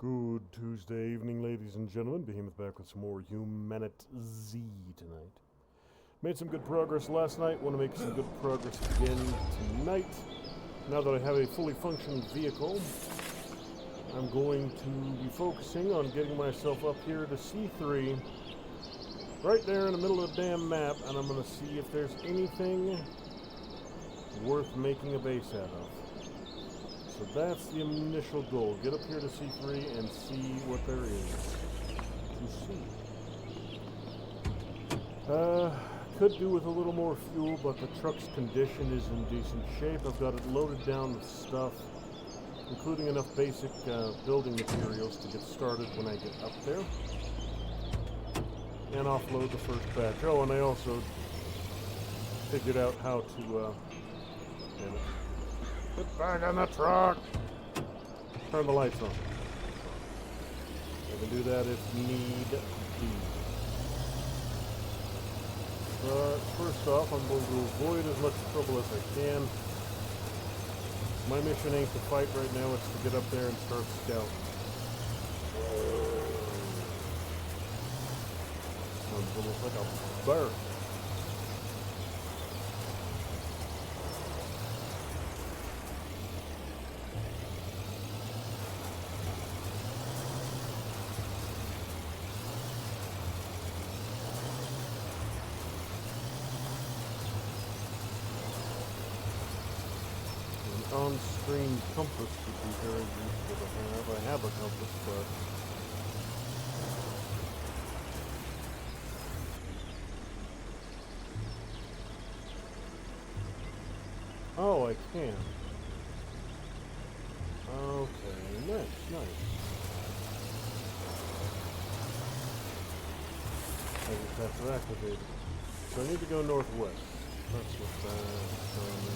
Good Tuesday evening, ladies and gentlemen. Behemoth back with some more Humanitz tonight. Made some good progress last night. Want to make some good progress again tonight. Now that I have a fully functioning vehicle, I'm going to be focusing on getting myself up here to C3, right there in the middle of the damn map, and I'm going to see if there's anything worth making a base out of. So that's the initial goal. Get up here to C3 and see what there is to see. Could do with a little more fuel, but the truck's condition is in decent shape. I've got it loaded down with stuff, including enough basic building materials to get started when I get up there. And offload the first batch. Oh, and I also figured out how to get back on the truck! Turn the lights on. I can do that if need be. But first off, I'm going to avoid as much trouble as I can. My mission ain't to fight right now, it's to get up there and start scouting. Sounds almost like a bird. On-screen compass would be very useful to have. I have a compass, but oh, I can. Okay, nice. I just have to activate it. So I need to go northwest. That's what that's telling me.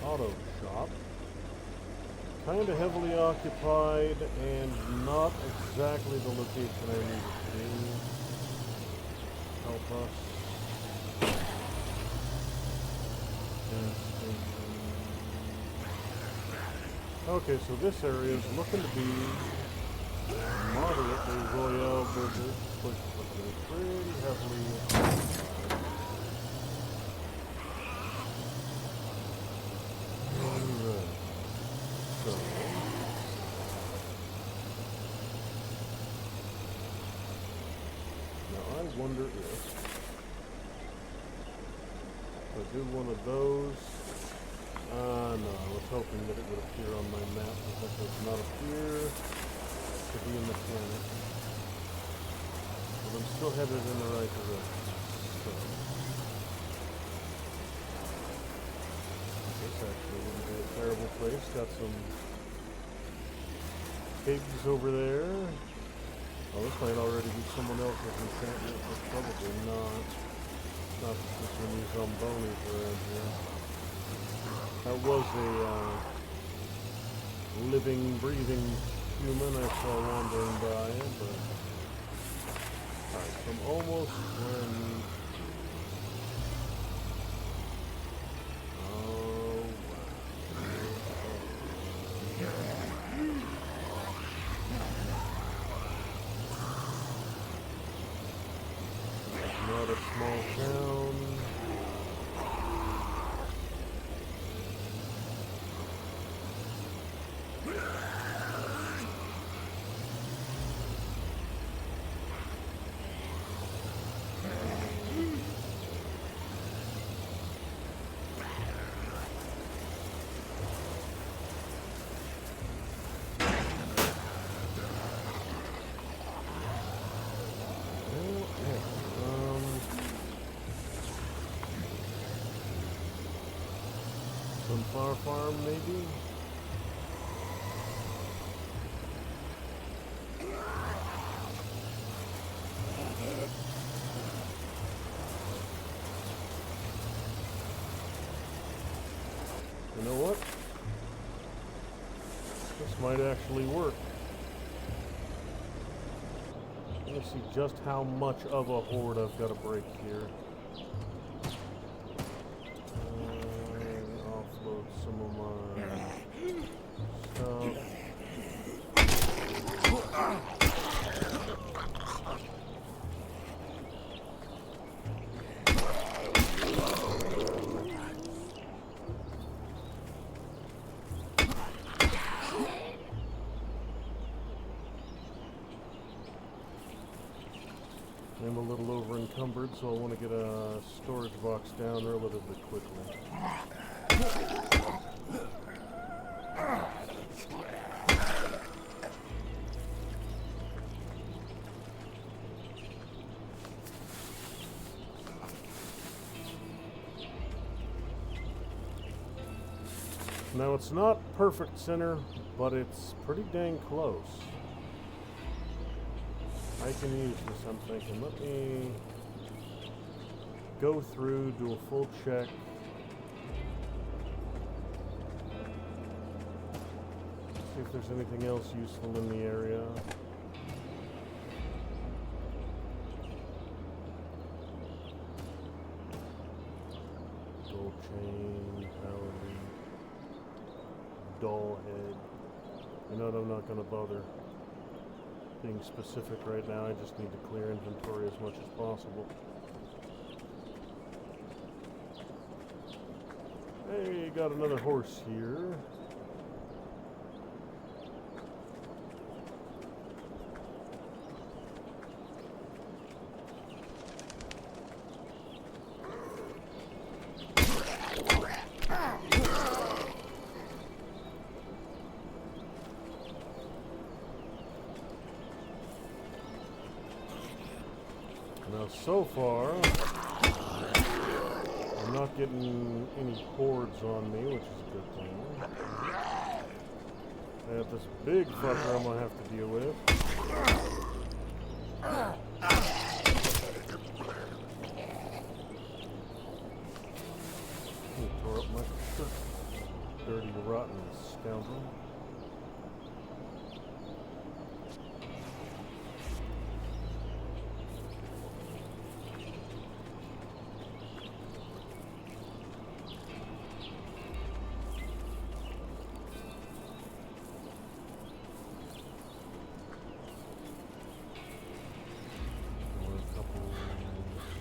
Auto shop. Kind of heavily occupied and not exactly the location I need to help us. Okay, so this area is looking to be moderately royale burger, but pretty heavily occupied. I wonder if I do one of those. No, I was hoping that it would appear on my map, but that does not appear to be a mechanic. But I'm still headed in the right direction. So this actually wouldn't be a terrible place. Got some pigs over there. Oh, this might already be someone else's enchantment, but probably not. Not that there's any zombonis around here. That was a living, breathing human I saw wandering by, but alright, so I'm almost where I need. Oh, not a small town. Sunflower farm, maybe? You know what? This might actually work. Let me see just how much of a horde I've got to break here. Offload some of my stuff. I'm a little over encumbered, so I want to get a storage box down relatively quickly. Now it's not perfect center, but it's pretty dang close. I can use this, I'm thinking. Let me go through, do a full check. See if there's anything else useful in the area. Gold chain, power lead, doll head. You know what, I'm not going to bother being specific right now. I just need to clear inventory as much as possible. Hey, got another horse here. Now, so far, I'm not getting any hordes on me, which is a good thing. I have this big fucker I'm going to have to deal with. He tore up my shirt. Dirty, rotten scoundrel.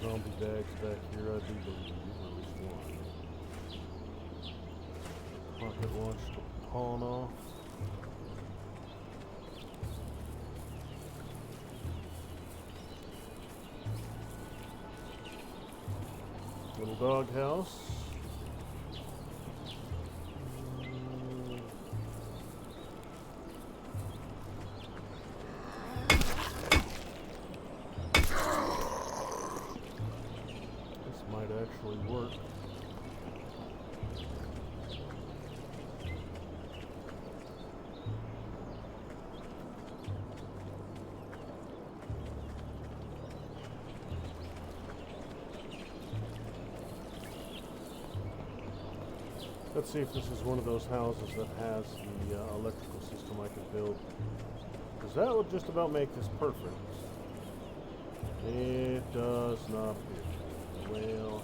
Zombie bags back here, I do believe, at least one. Pocket watch to pawn off. Little doghouse. Actually work. Let's see if this is one of those houses that has the electrical system I could build, because that would just about make this perfect. It does not appear. Well,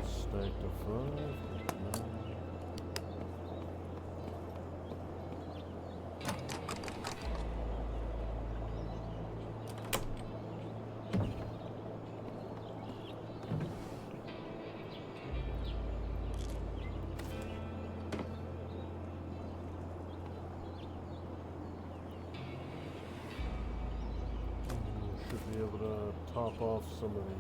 stack to 5. be able to top off some of these.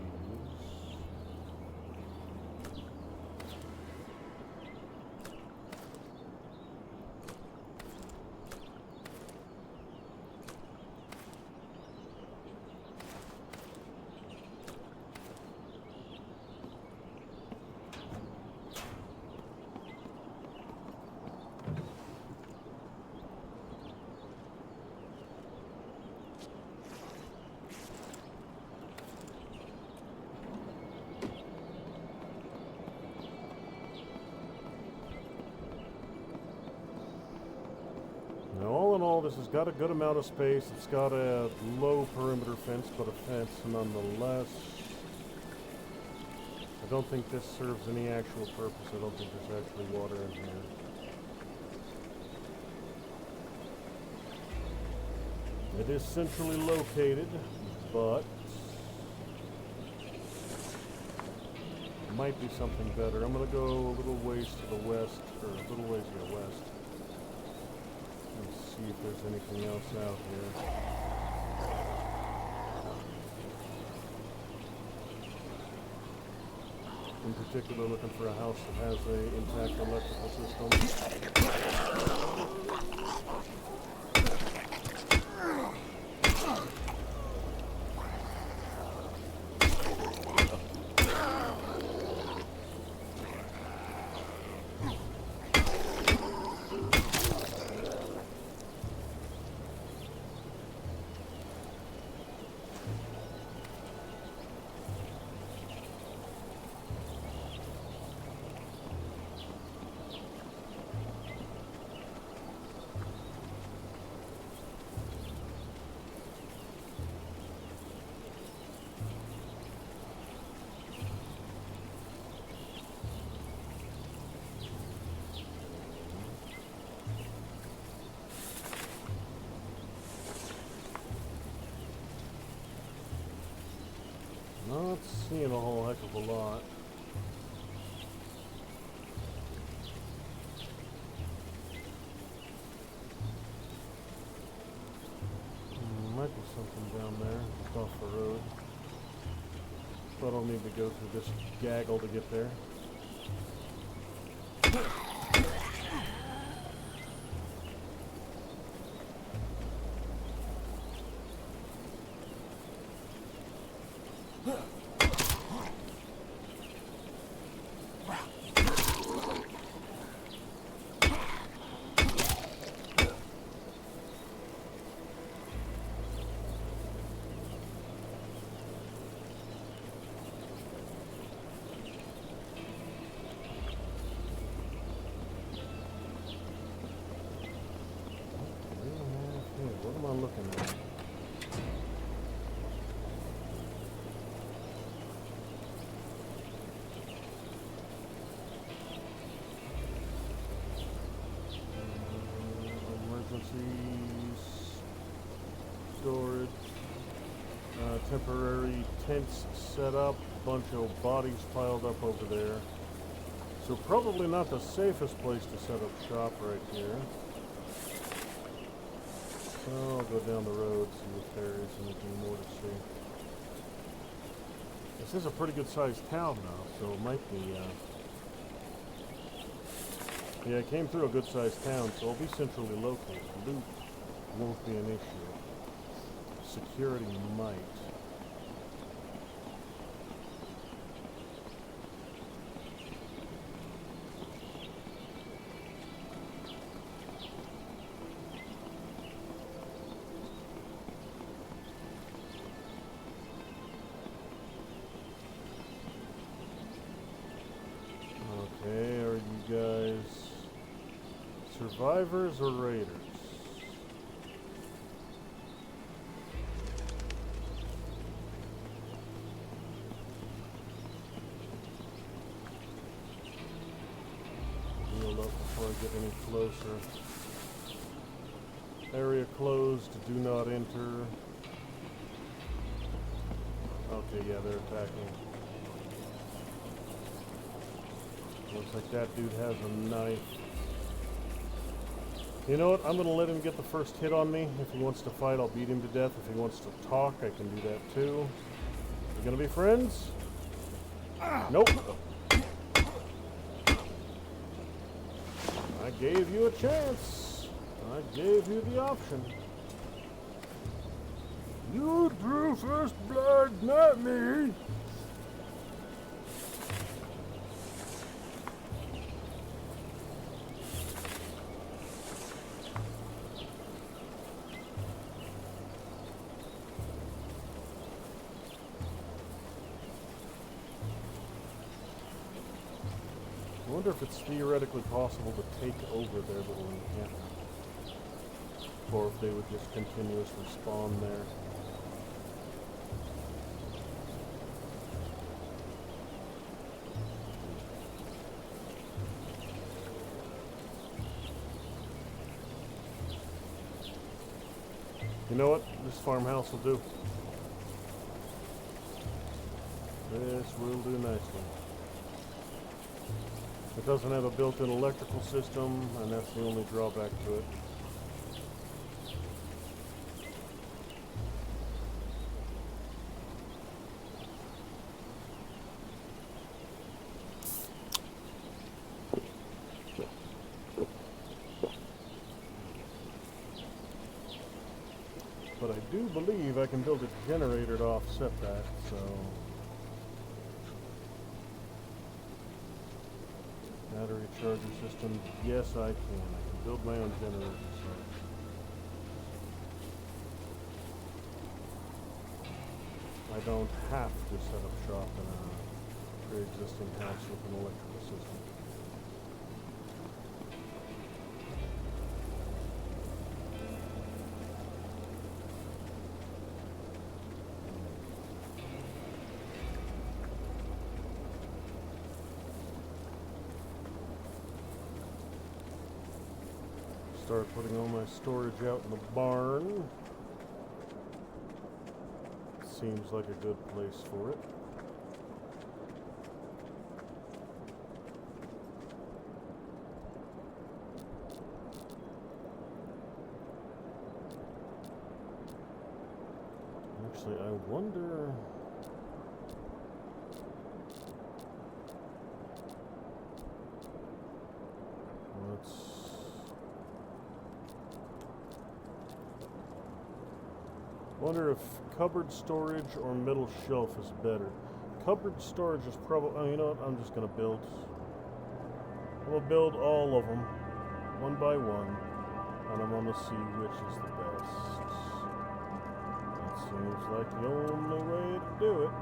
Now, all in all, this has got a good amount of space. It's got a low perimeter fence, but a fence nonetheless. I don't think this serves any actual purpose. I don't think there's actually water in here. It is centrally located, but might be something better. I'm going to go a little ways to the west, or a little ways to the west. See if there's anything else out here. In particular, looking for a house that has an intact electrical system. Not seeing a whole heck of a lot. Might be something down there, just off the road. But I'll need to go through this gaggle to get there. What am I looking at? Emergencies, storage, temporary tents set up, bunch of bodies piled up over there. So probably not the safest place to set up shop right here. So I'll go down the road, see if there is anything more to see. This is a pretty good sized town now, so it might be, yeah, I came through a good sized town, so I'll be centrally located. Loot won't be an issue. Security might. Okay, are you guys survivors or raiders? Heal up before I get any closer. Area closed, do not enter. Okay, yeah, they're attacking. Looks like that dude has a knife. You know what? I'm going to let him get the first hit on me. If he wants to fight, I'll beat him to death. If he wants to talk, I can do that too. We're going to be friends? Nope. I gave you a chance. I gave you the option. You drew first blood, not me. I wonder if it's theoretically possible to take over their little encampment. Or if they would just continuously spawn there. You know what? This farmhouse will do. This will do nicely. It doesn't have a built-in electrical system, and that's the only drawback to it. But I do believe I can build a generator to offset that, so... Battery charger system, yes I can. I can build my own generator, so... I don't have to set up shop in a pre-existing house with an electrical system. Start putting all my storage out in the barn. Seems like a good place for it. Actually, I wonder... Wonder if cupboard storage or middle shelf is better. Cupboard storage is probably... Oh, you know what? I'm just going to build... I'm going to build all of them, one by one, and I'm going to see which is the best. That seems like the only way to do it.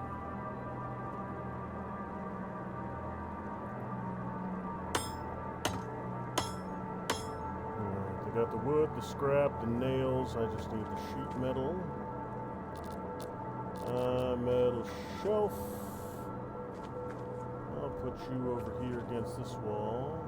Alright, I got the wood, the scrap, the nails. I just need the sheet metal. Metal shelf. I'll put you over here against this wall.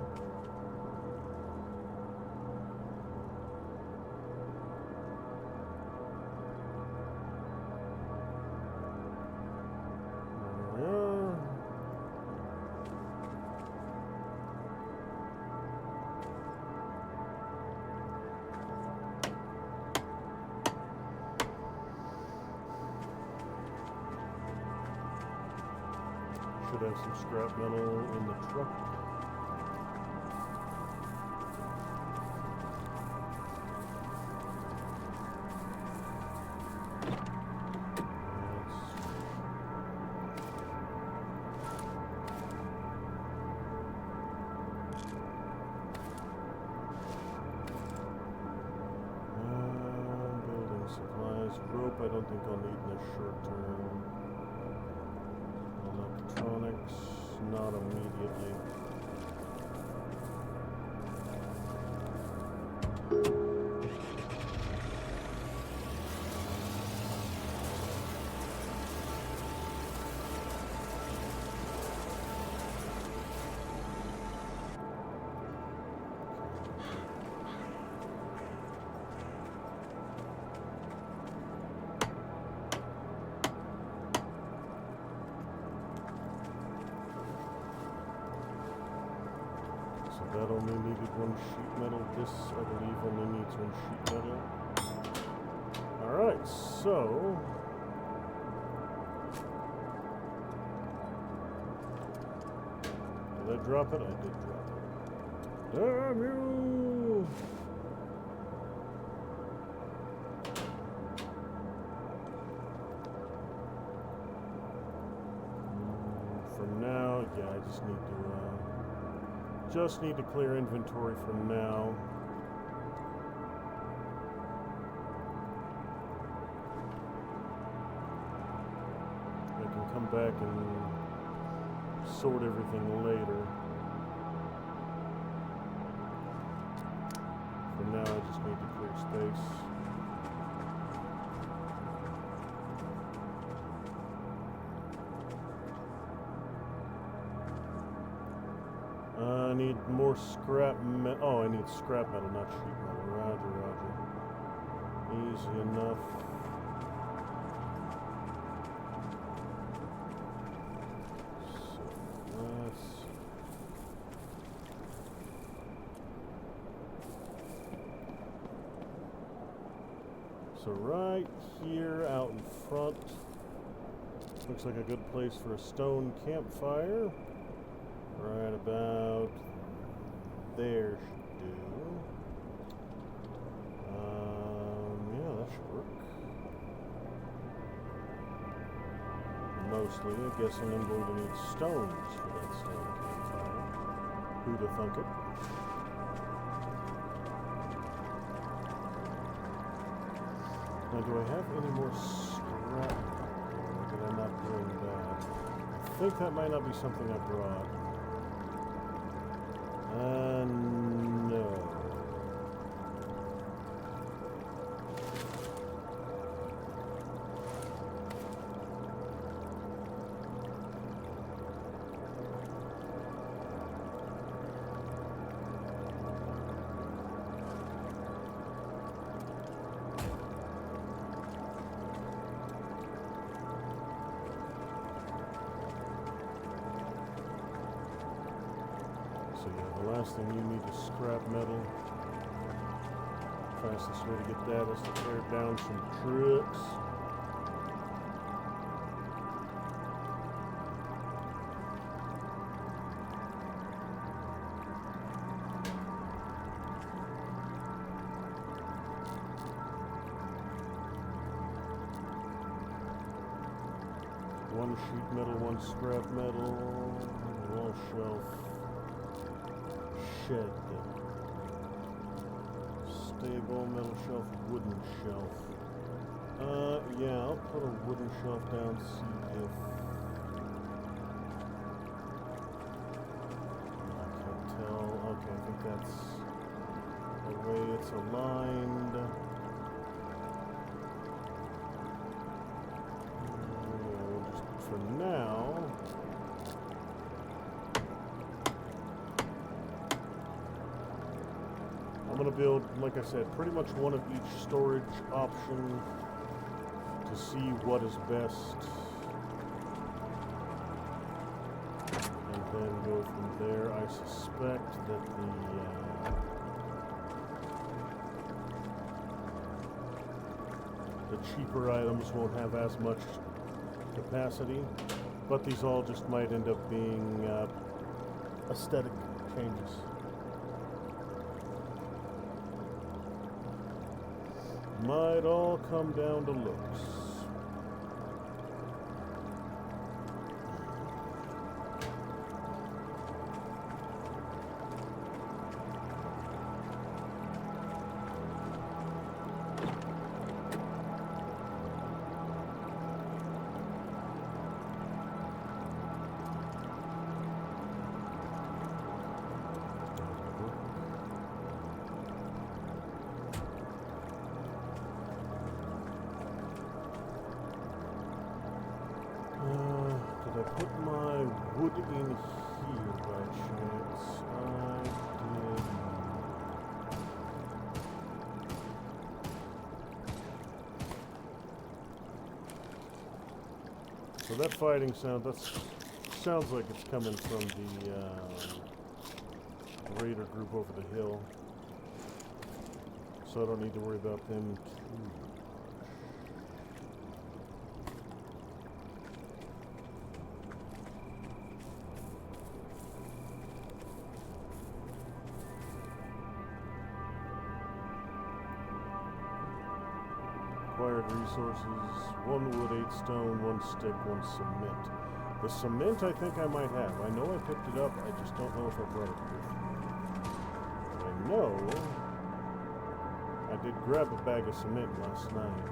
Should have some scrap metal in the truck. Building supplies. Rope I don't think I'll need in the short term. Electronics, not immediately. So that only needed 1 sheet metal. This, I believe, only needs 1 sheet metal. Alright, so... Did I drop it? I did drop it. Damn you! For now, yeah, I just need to clear inventory for now. I can come back and sort everything later. For now, I just need to clear space. I need more scrap metal. Oh, I need scrap metal, not sheet metal. Roger, roger. Easy enough. So right here out in front looks like a good place for a stone campfire. Right about there should do. Yeah, that should work. Mostly, I'm guessing I'm going to need stones for that stone campfire. Who'da thunk it? Now, do I have any more scrap? Or did I not bring that? I think that might not be something I brought. No. So yeah, the last thing you need is scrap metal. Fastest way to get that is to tear down some trucks. One sheet metal, one scrap metal, wall shelf. Shed. Stable, metal shelf, wooden shelf. Yeah, I'll put a wooden shelf down, see if... I can't tell. Okay, I think that's the way it's aligned. Just for now... I'm going to build, like I said, pretty much one of each storage option to see what is best. And then go from there. I suspect that the cheaper items won't have as much capacity, but these all just might end up being aesthetic changes. Might all come down to looks. Did I put my wood in here by chance? I did. So that fighting sound, that sounds like it's coming from raider group over the hill. So I don't need to worry about them too much. Acquired resources, 1 wood, 8 stone, 1 stick, 1 cement. The cement I think I might have. I know I picked it up, I just don't know if I brought it with me. I know I did grab a bag of cement last night.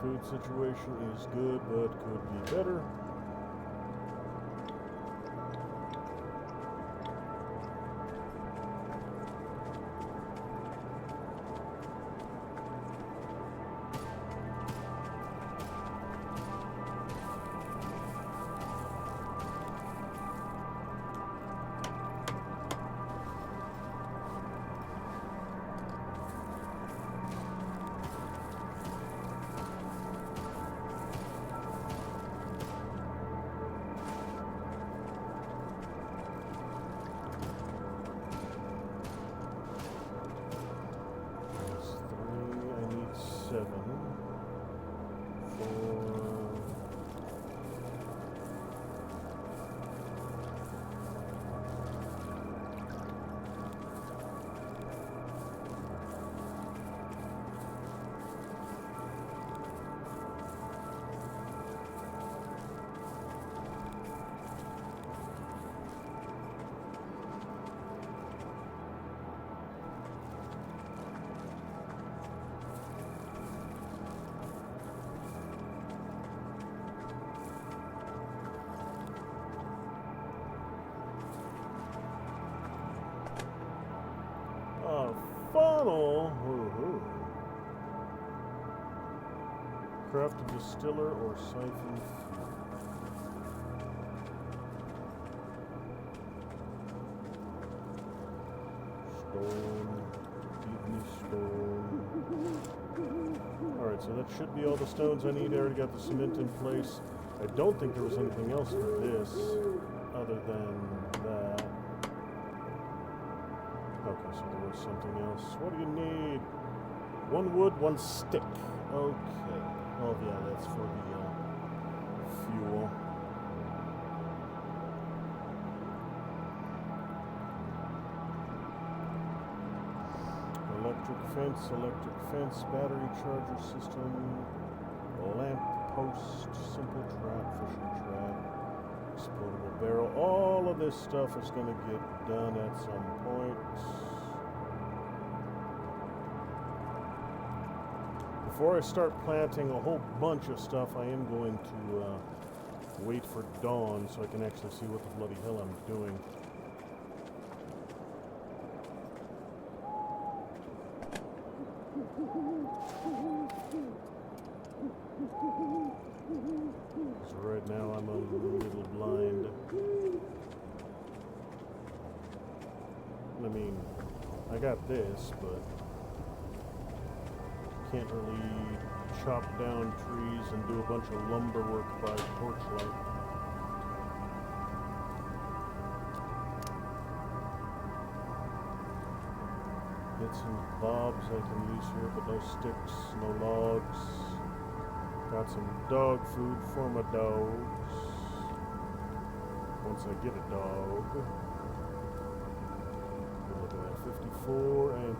Food situation is good, but could be better. Funnel. Craft a distiller or siphon fuel. Stone. Give me stone. Alright, so that should be all the stones I need. I already got the cement in place. I don't think there was anything else for this other than that. Okay, so there was something else. What do you need? 1 wood, 1 stick. Okay. Oh, yeah, that's for the fuel. Electric fence, battery charger system, lamp post, simple trap, fishing trap, explodable barrel. All of this stuff is going to get done at some point. Before I start planting a whole bunch of stuff, I am going to wait for dawn so I can actually see what the bloody hell I'm doing. So right now I'm a little blind. I mean, I got this, but can't really chop down trees and do a bunch of lumber work by torchlight. Bits and bobs I can use here, but no sticks, no logs. Got some dog food for my dogs. Once I get a dog. Look at that, 54 and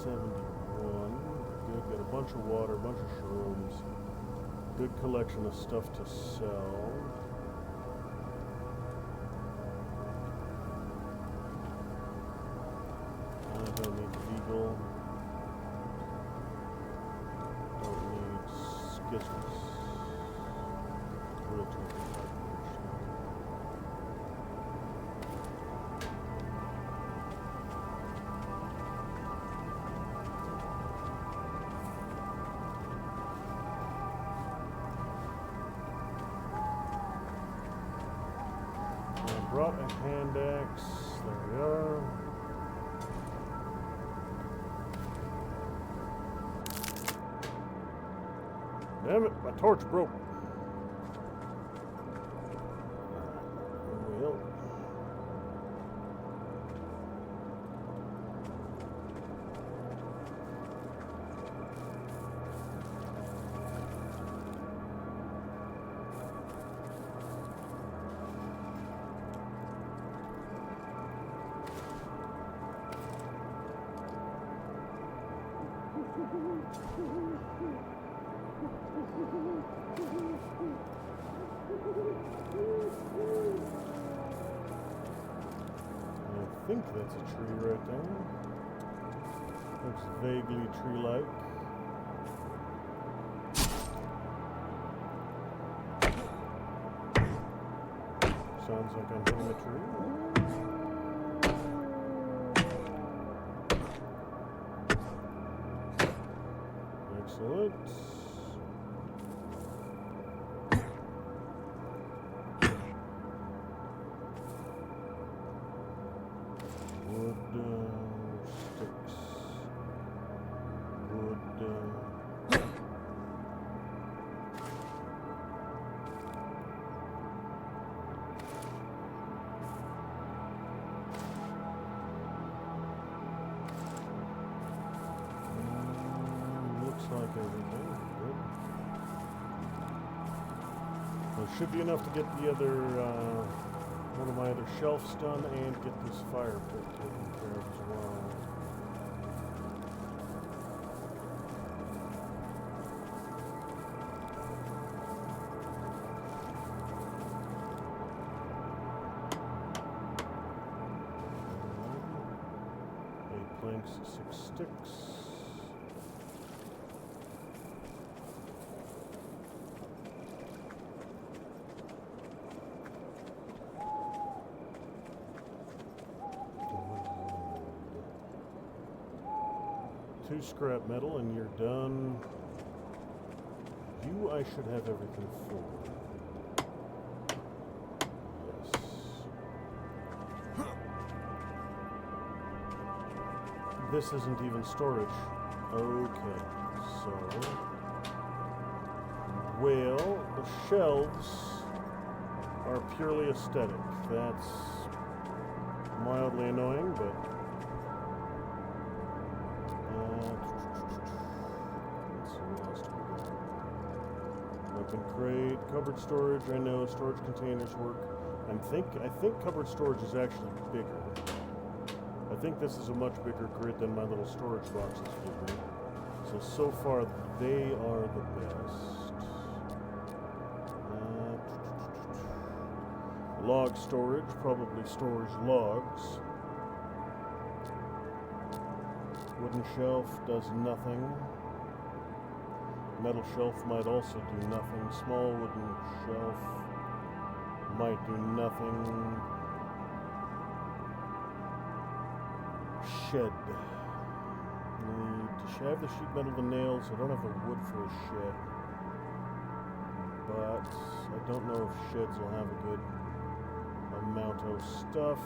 71. Good, got a bunch of water, a bunch of shrooms. Good collection of stuff to sell. I don't need eagle. Don't need skizzles. Real turkey. Brought a hand axe. There we are. Damn it, my torch broke. Well. I think that's a tree right there. Looks vaguely tree-like. Sounds like I'm hitting a tree. Excellent. Wood sticks. Wood. Looks like everything. Good. Well, it should be enough to get the other. One of my other shelves done and get this fire pit taken care of as well. Eight planks, 6 sticks. Two scrap metal and you're done. You, I should have everything for. Yes. This isn't even storage. Okay, so... Well, the shelves are purely aesthetic. That's mildly annoying, but... Open crate, cupboard storage. I know storage containers work. I think cupboard storage is actually bigger. I think this is a much bigger grid than my little storage boxes give me. So far they are the best. Log storage, probably stores logs. Wooden shelf does nothing. Metal shelf might also do nothing. Small wooden shelf might do nothing. Shed. I have the sheet metal, the nails. I don't have the wood for a shed. But I don't know if sheds will have a good amount of stuff.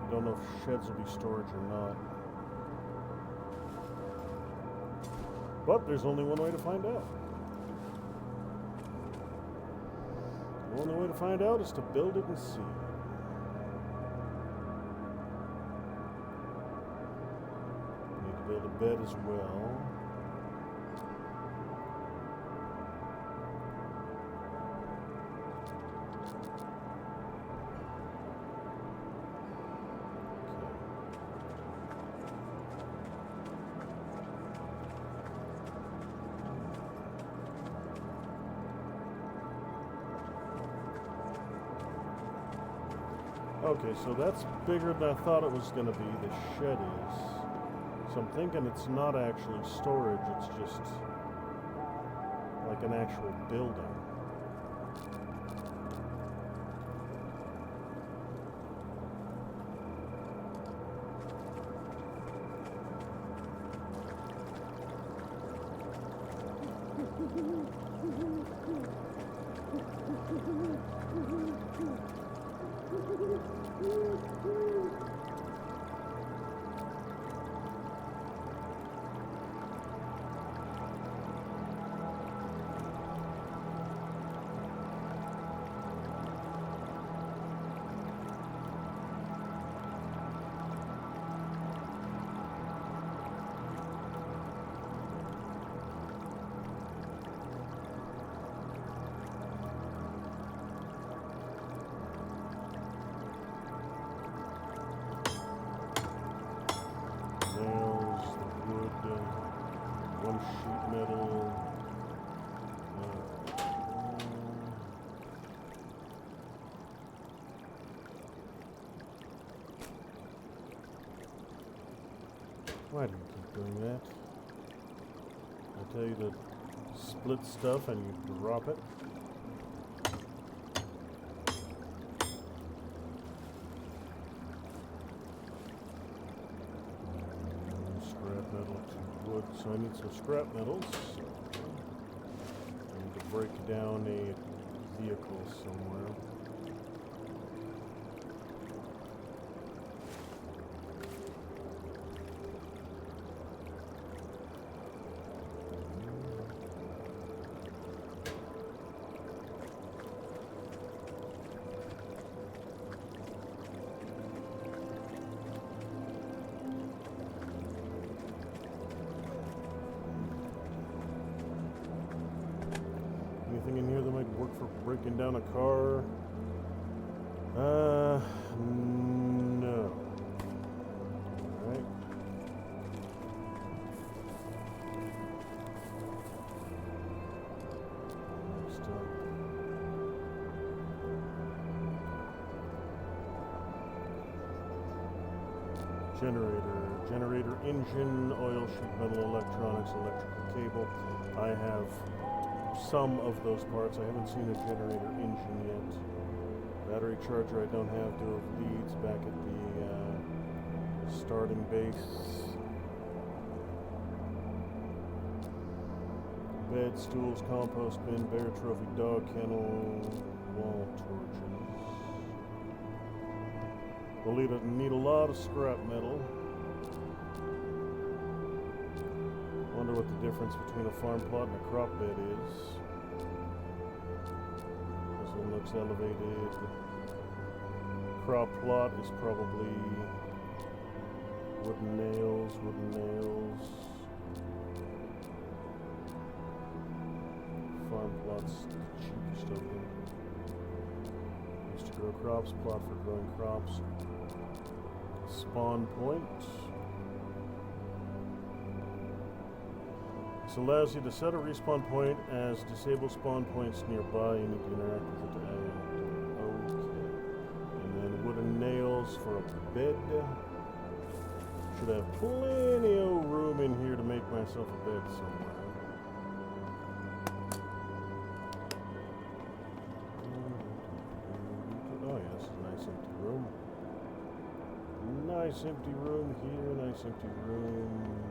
I don't know if sheds will be storage or not. But there's only one way to find out. The only way to find out is to build it and see. Need to build a bed as well. Okay, so that's bigger than I thought it was going to be, the shed is. So I'm thinking it's not actually storage, it's just like an actual building. Why do you keep doing that? I tell you to split stuff and you drop it. Scrap metal to wood, so I need some scrap metals. I need to break down a vehicle somewhere. Anything in here that might work for breaking down a car? No. Alright. Next up. Generator engine, oil sheet metal, electronics, electrical cable. I have some of those parts. I haven't seen a generator engine yet. Battery charger I don't have. Door of leads back at the starting base. Bed, stools, compost bin, bear trophy, dog kennel, wall torches. We'll need a lot of scrap metal. Wonder what the difference between a farm plot and a crop bed is. This one looks elevated. Crop plot is probably wooden nails. Farm plot's the cheapest of them. Used to grow crops, plot for growing crops. Spawn point. This allows you to set a respawn point as disable spawn points nearby. You need to interact with it. Okay. And then wooden nails for a bed. Should have plenty of room in here to make myself a bed somewhere. Oh yeah, this is a nice empty room. Nice empty room here, nice empty room here.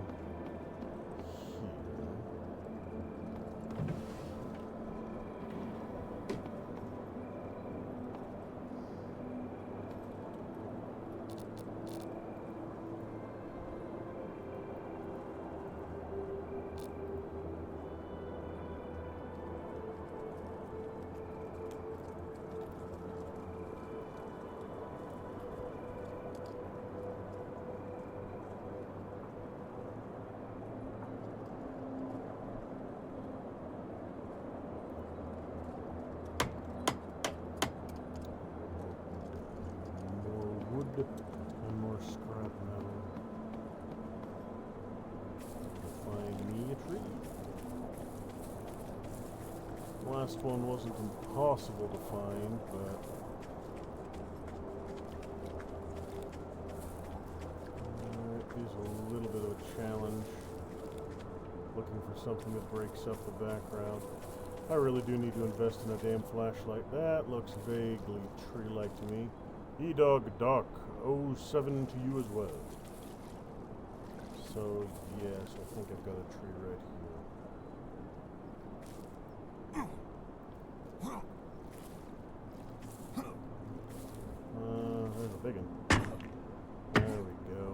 And more scrap metal. Find me a tree. Last one wasn't impossible to find, but it is a little bit of a challenge. Looking for something that breaks up the background. I really do need to invest in a damn flashlight. That looks vaguely tree-like to me. E-Dog Doc 07 to you as well. So, yes, I think I've got a tree right here. There's a big one. There we go.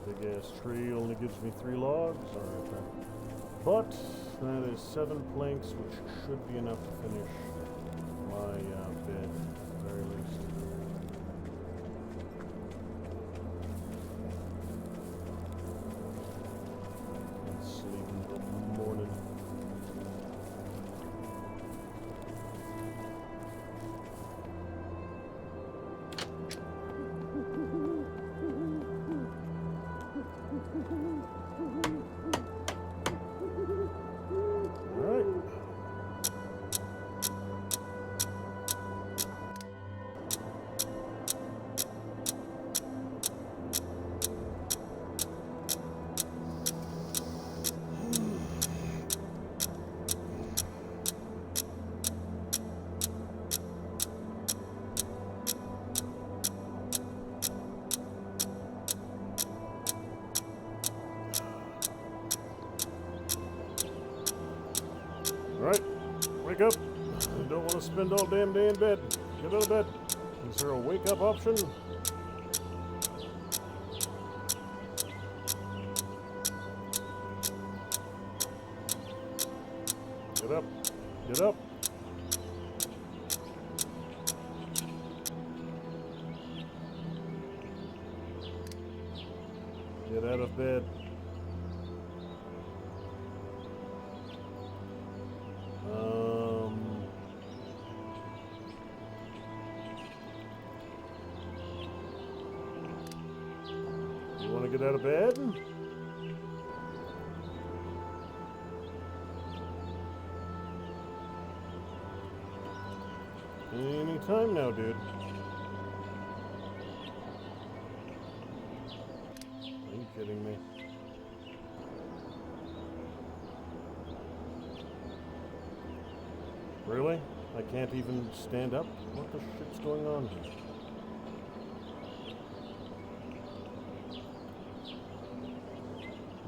Big ass tree only gives me 3 logs. Alright then. But that is 7 planks, which should be enough to finish my bed, at the very least. Okay. 1, Wake up. I don't want to spend all damn day in bed. Get out of bed. Is there a wake up option? Get up. Get up. Get out of bed. You want to get out of bed? Any time now, dude. Are you kidding me? Really? I can't even stand up? What the shit's going on here?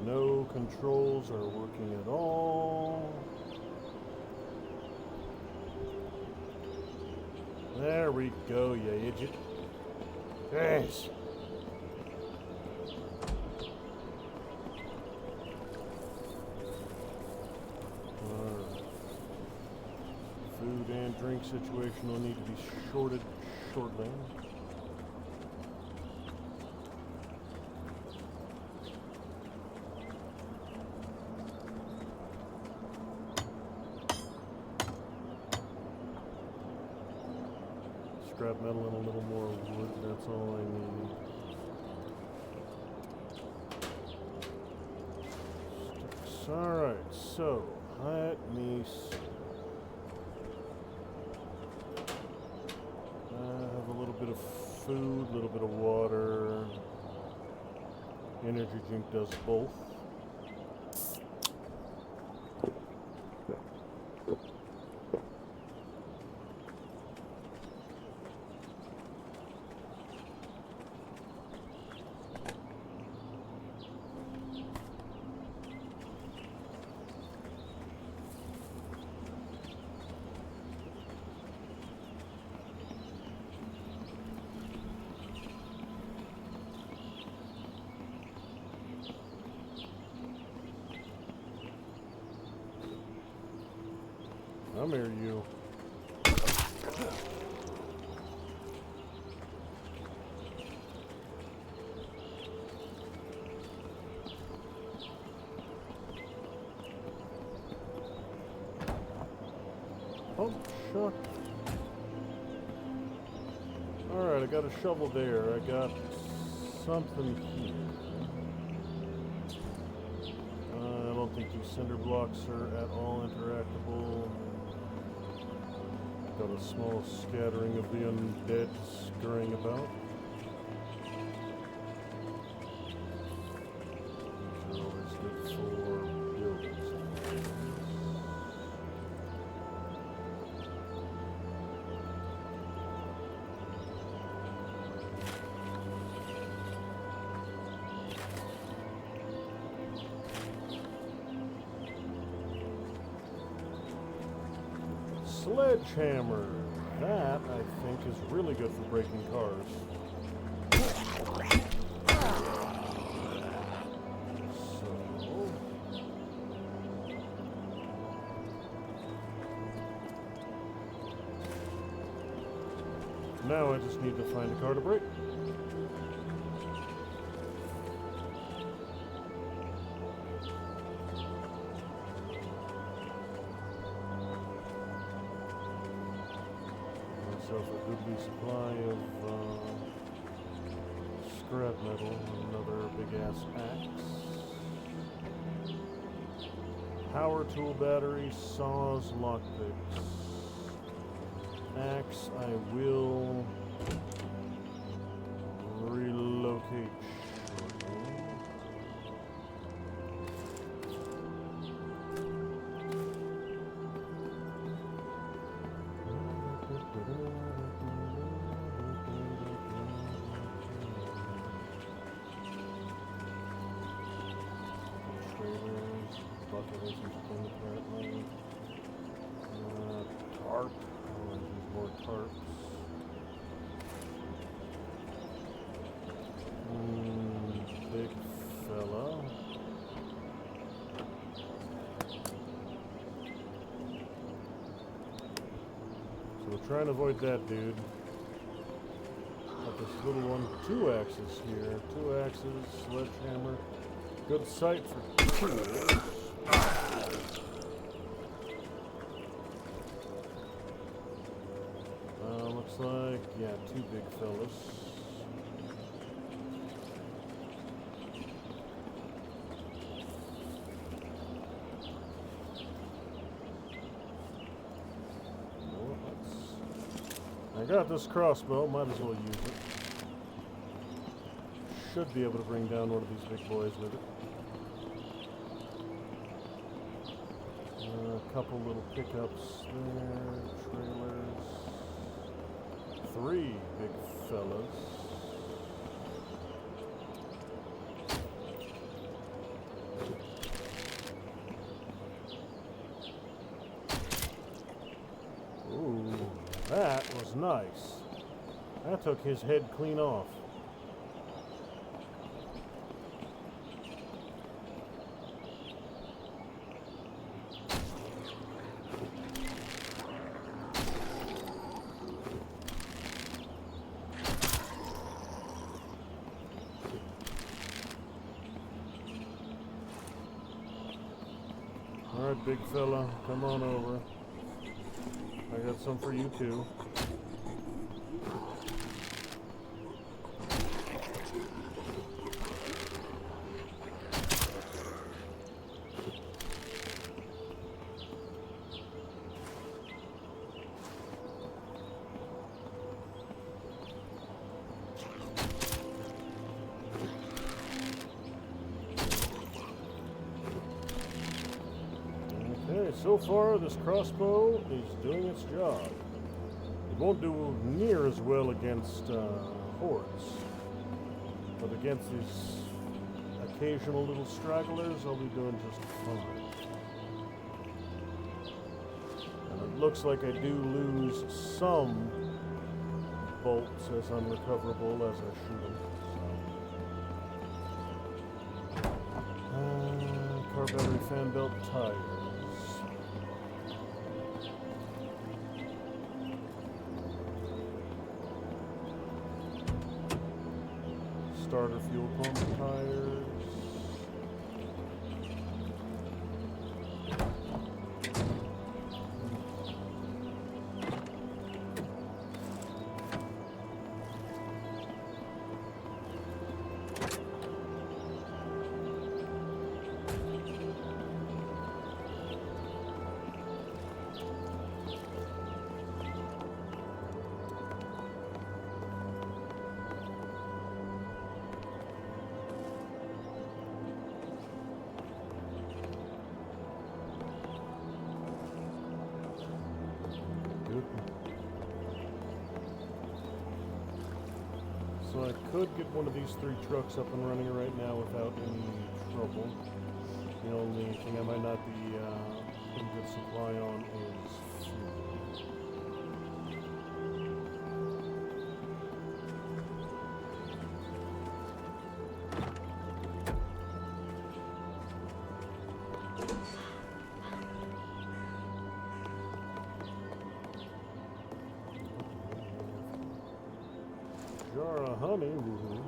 No controls are working at all. There we go, you idiot. Yes. Food and drink situation will need to be shorted shortly. Scrap metal and a little more wood, that's all I need. Sticks. Alright, so let me see. I have a little bit of food, a little bit of water. Energy drink does both. Come here, you. Oh, shuck. Alright, I got a shovel there. I got something here. I don't think these cinder blocks are at all interactable. Got a small scattering of the undead scurrying about. Which are always good for buildings. Sledgehammer. That, I think, is really good for breaking cars. So... now I just need to find a car to break. Myself a goodly supply of scrap metal, another big ass axe, power tool battery, saws, lockpicks. Axe I will relocate shortly. Trailers, bucket isn't a thing apparently. try and avoid that dude. Got this little one. 2 axes here. 2 axes, sledgehammer. Good sight for 2. Looks like, yeah, 2 big fellas. I got this crossbow, might as well use it. Should be able to bring down one of these big boys with it. A couple little pickups there, trailers. 3 big fellas. Ooh, that was nice. That took his head clean off. Alright, big fella, come on over. I got some for you too. Okay, so far this crossbow is doing its job. It won't do near as well against hordes, but against these occasional little stragglers, I'll be doing just fine. And it looks like I do lose some bolts as unrecoverable as I shoot them. Car battery, fan belt, tires. Starter fuel pump, tires. So I could get one of these 3 trucks up and running right now without any trouble. The only thing I might not be in good supply on is fuel. Jar of honey, woohoo.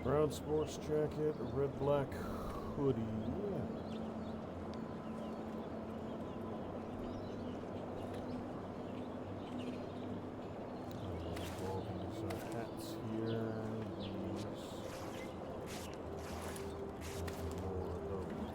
Brown sports jacket, a red-black hoodie. Yeah. All these hats here. These. More of those.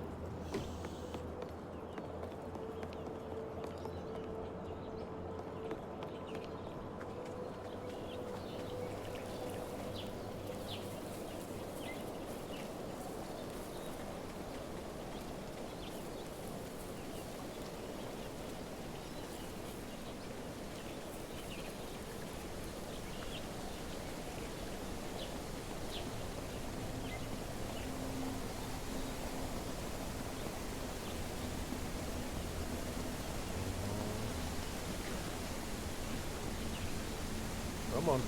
Come on.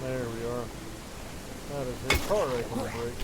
There we are. That is a car I can break.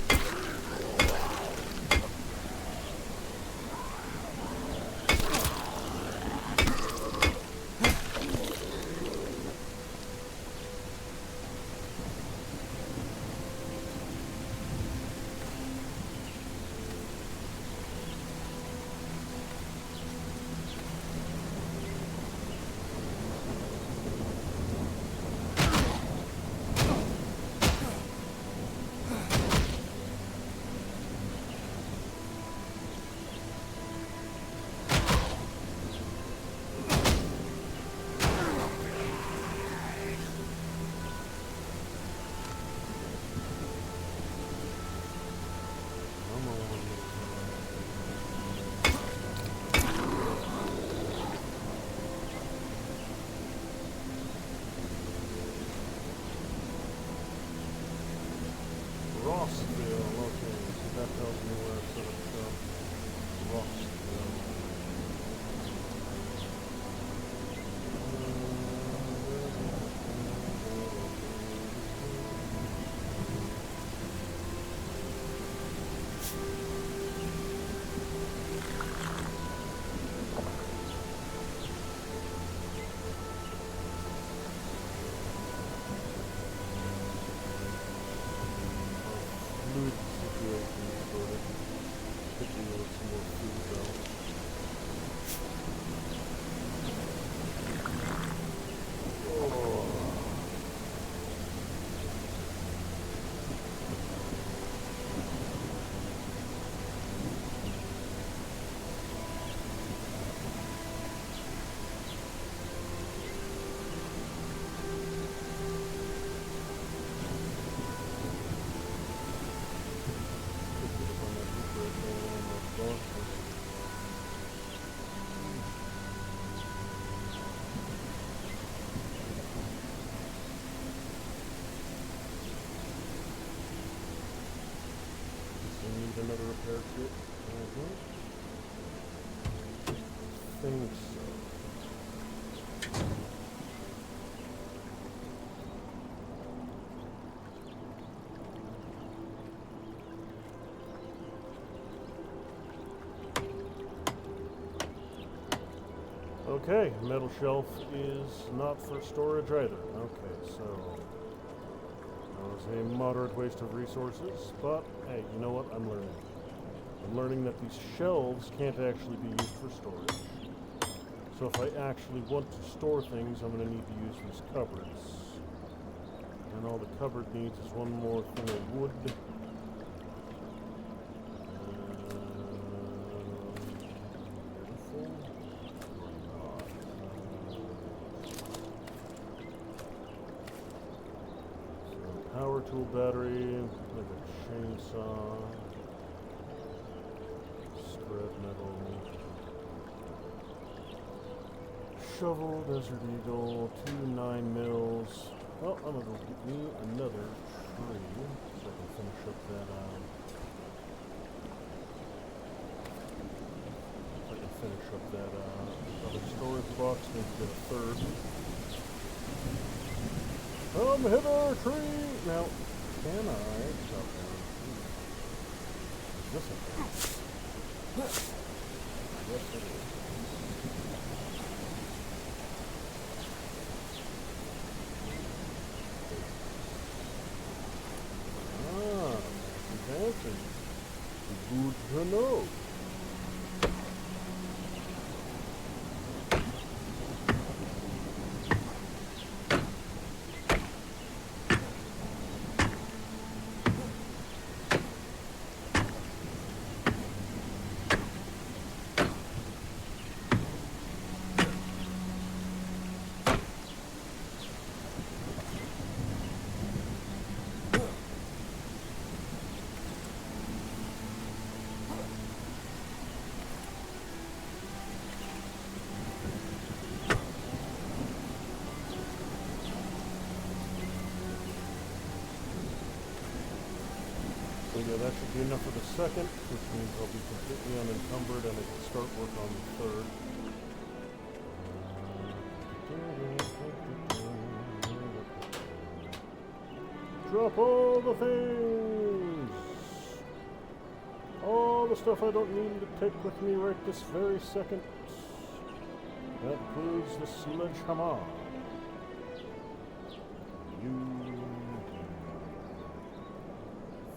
Another repair kit. Think so. Okay, metal shelf is not for storage either. Okay, so that was a moderate waste of resources, but hey, you know what? I'm learning. I'm learning that these shelves can't actually be used for storage. So if I actually want to store things, I'm going to need to use these cupboards. And all the cupboard needs is one more thing of wood. Power tool battery, like a chainsaw, scrap metal, shovel, desert eagle, 2 9mm. Well, I'm gonna go get me another tree so I can finish up that. So I can finish up that other storage box. Maybe get a third. Come hither, tree! Now, can I chop down? Is this a thing? Yes, it is. Ah, fancy. Good to know. that should be enough for the second, which means I'll be completely unencumbered and I can start work on the third. Drop all the things! All the stuff I don't need to take with me right this very second. That includes the sledgehammer.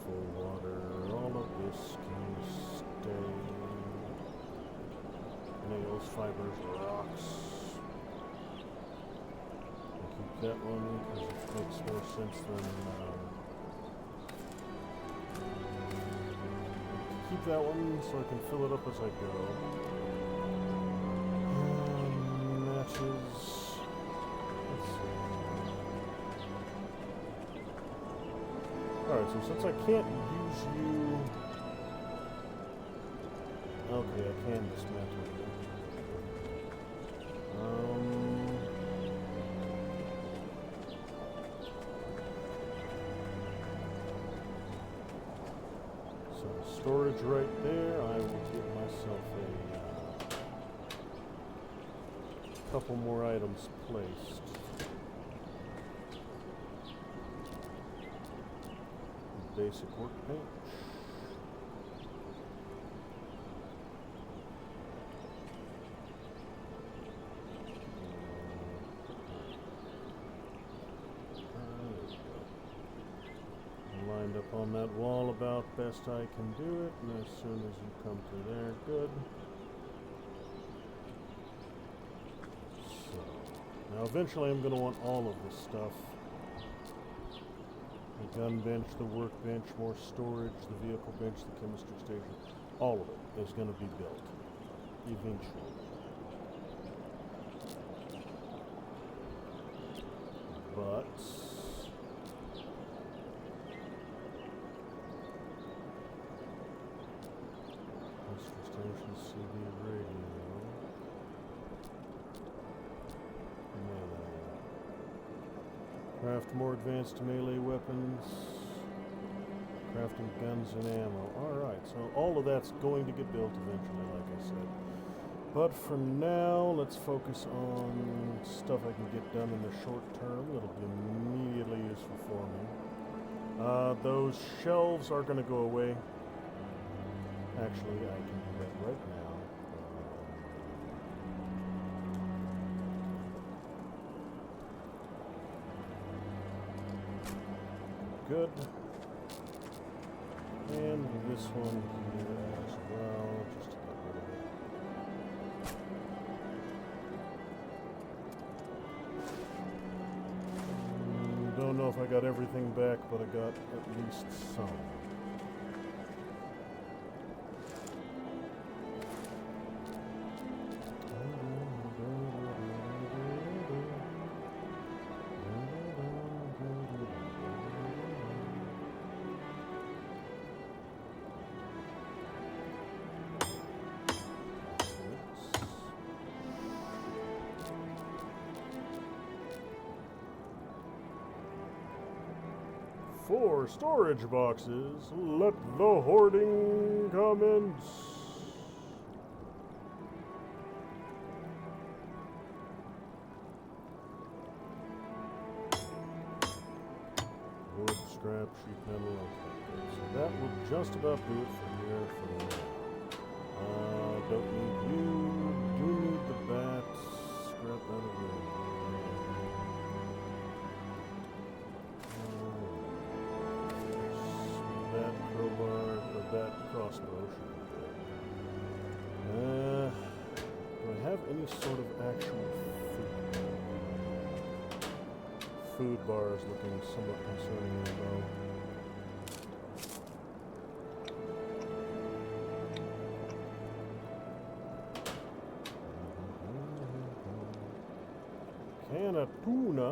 Full water, all of this can stay. Nails, fibers, rocks. I'll keep that one because it makes more sense than keep that one so I can fill it up as I go. Matches. Let's see. Alright, so since I can't use you... Okay, I can dismantle you. So storage right there. I will get myself a couple more items placed. Basic workbench. Lined up on that wall about best I can do it, and as soon as you come to there, good. So, now eventually I'm going to want all of this stuff. The gun bench, the workbench, more storage, the vehicle bench, the chemistry station, all of it is going to be built eventually. But chemistry station, CD, radio, melee. Craft more advanced melee weapons. Crafting guns and ammo. Alright, so all of that's going to get built eventually, like I said. But for now, let's focus on stuff I can get done in the short term that'll be immediately useful for me. Those shelves are going to go away. Actually, I can do that right now. Good. And this one here as well, just to get rid of it. Don't know if I got everything back, but I got at least some. Four storage boxes. Let the hoarding commence. Wood, scrap, sheet metal. Okay, so that will just about do it for here for now. Don't need you. Do need the bats. Scrap out of there. That crowbar, or that crossbow should be good. Do I have any sort of actual food? Food bar is looking somewhat concerning though. Can of tuna.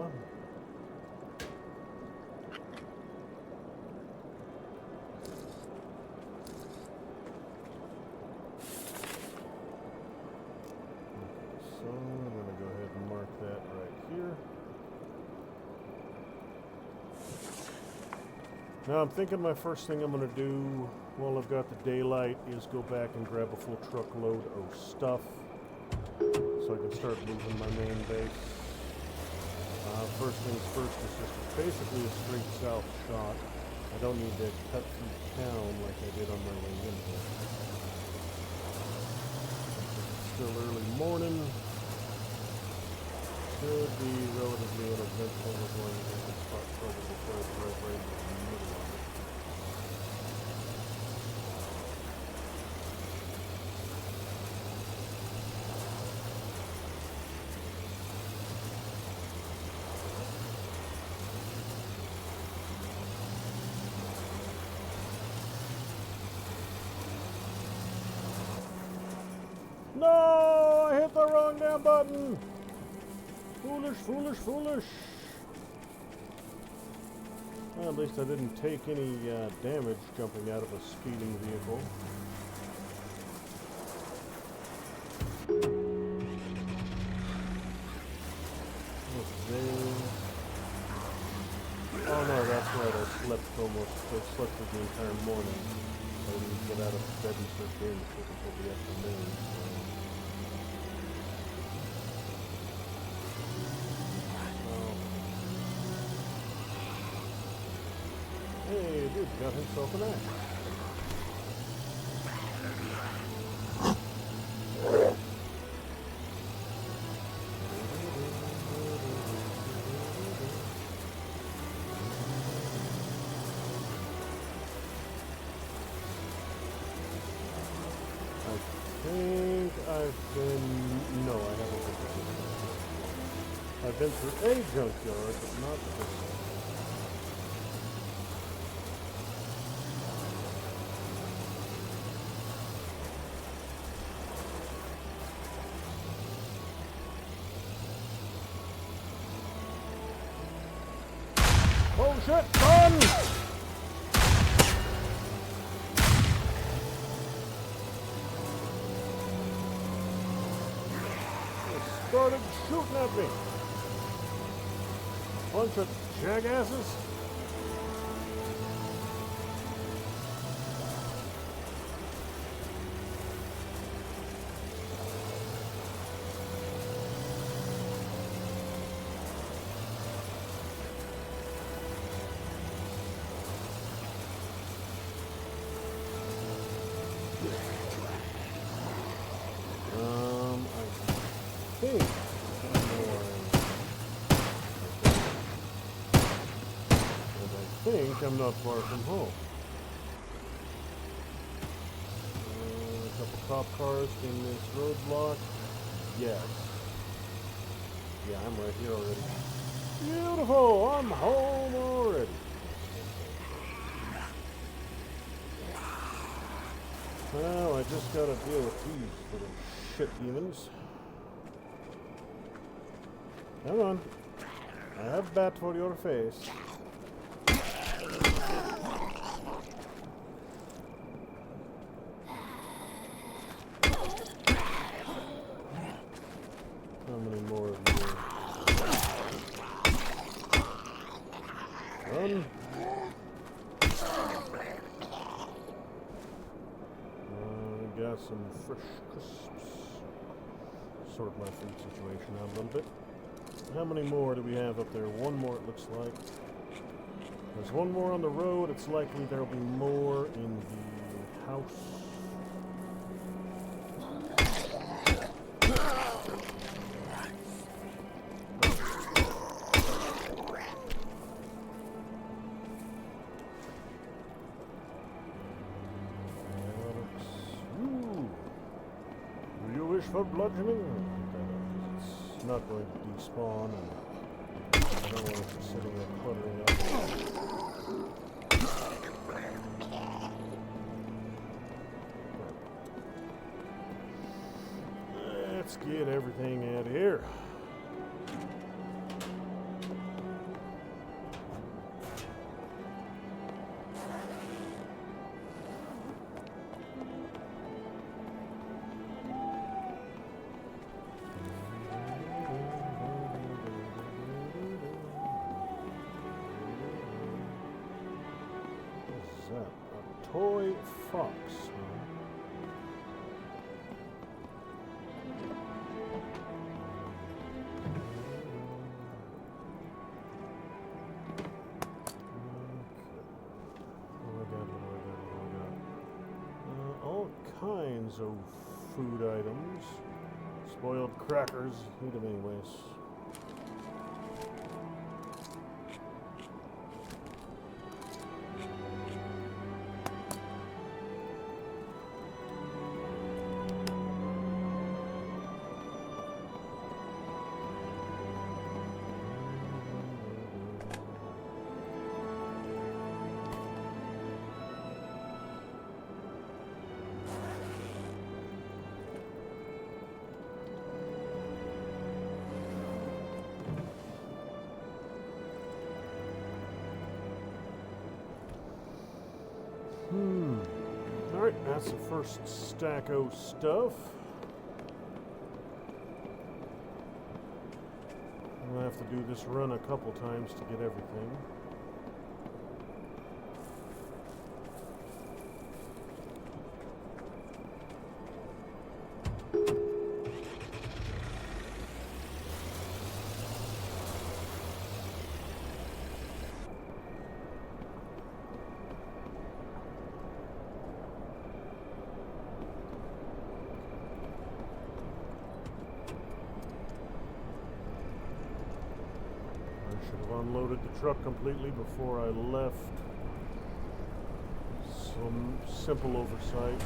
Now I'm thinking my first thing I'm going to do while I've got the daylight is go back and grab a full truckload of stuff so I can start moving my main base. First things first is just basically a straight south shot. I don't need to cut through town like I did on my way in here. It's still early morning. Should be relatively uneventful. We're going to get this spot trouble before I drive right into the middle of it. No! I hit the wrong damn button! Foolish, foolish, foolish! Well, at least I didn't take any damage jumping out of a speeding vehicle. Oh no, that's right, I slept through the entire morning. I didn't get out of bed and start doing shit until the afternoon, so... Hey, dude, got himself an axe. I've been through a junkyard, but not this one. Oh shit, run! They started shooting at me. Bunch of jackasses. I think I'm not far from home. A couple cop cars in this roadblock. Yes. Yeah, I'm right here already. Beautiful! I'm home already. Well, I just gotta deal with these little shit demons. Come on. I have bat for your face. How many more of you? Run! Got some fresh crisps. Sort my food situation out a little bit. How many more do we have up there? One more, it looks like. There's one more on the road. It's likely there'll be more in the house. For bludgeoning, it's not going to despawn, and I don't want it sitting there cluttering up. Let's get everything out of here. toy fox. All kinds of food items. Spoiled crackers. Eat them anyways. Alright, that's the first stack of stuff. I'm gonna have to do this run a couple times to get everything. Unloaded the truck completely before I left. Some simple oversight.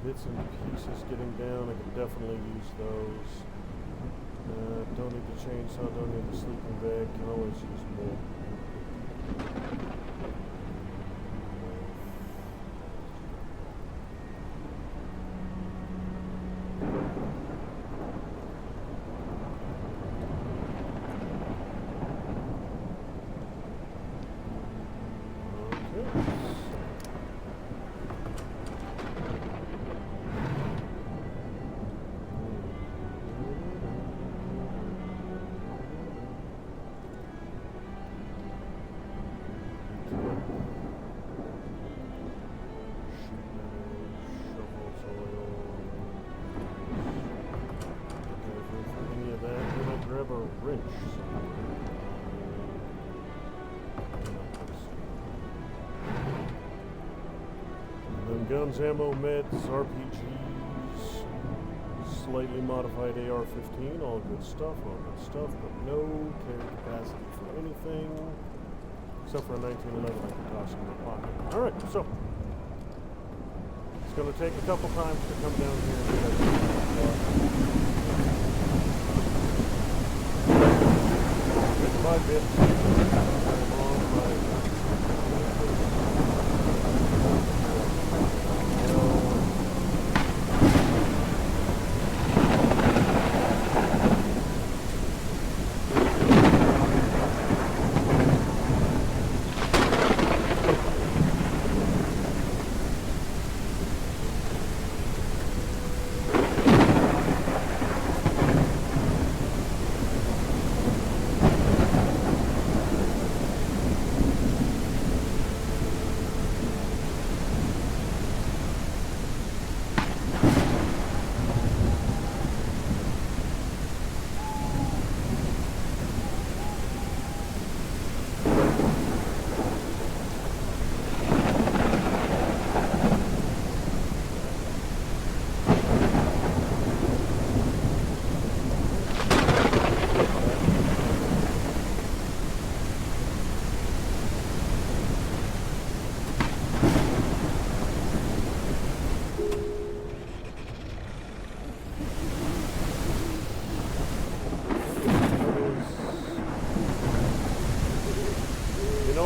Bits and pieces getting down, I could definitely use those. Don't need the chainsaw, don't need the sleeping bag, can always use more. Grab a wrench. And then guns, ammo, meds, RPGs, slightly modified AR-15, all good stuff, but no carry capacity for anything, except for a 1911 I can toss in my pocket. Alright, so, it's going to take a couple times to come down here and get everything. 5 bits.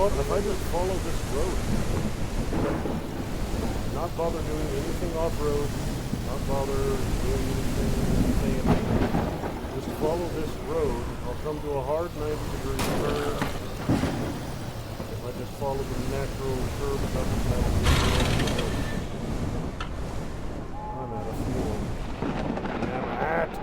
know what? If I just follow this road, not bother doing anything off-road, not bother doing anything, just follow this road, I'll come to a hard 90-degree turn. If I just follow the natural curve up, that'll be the road. I'm out of fuel. Damn it!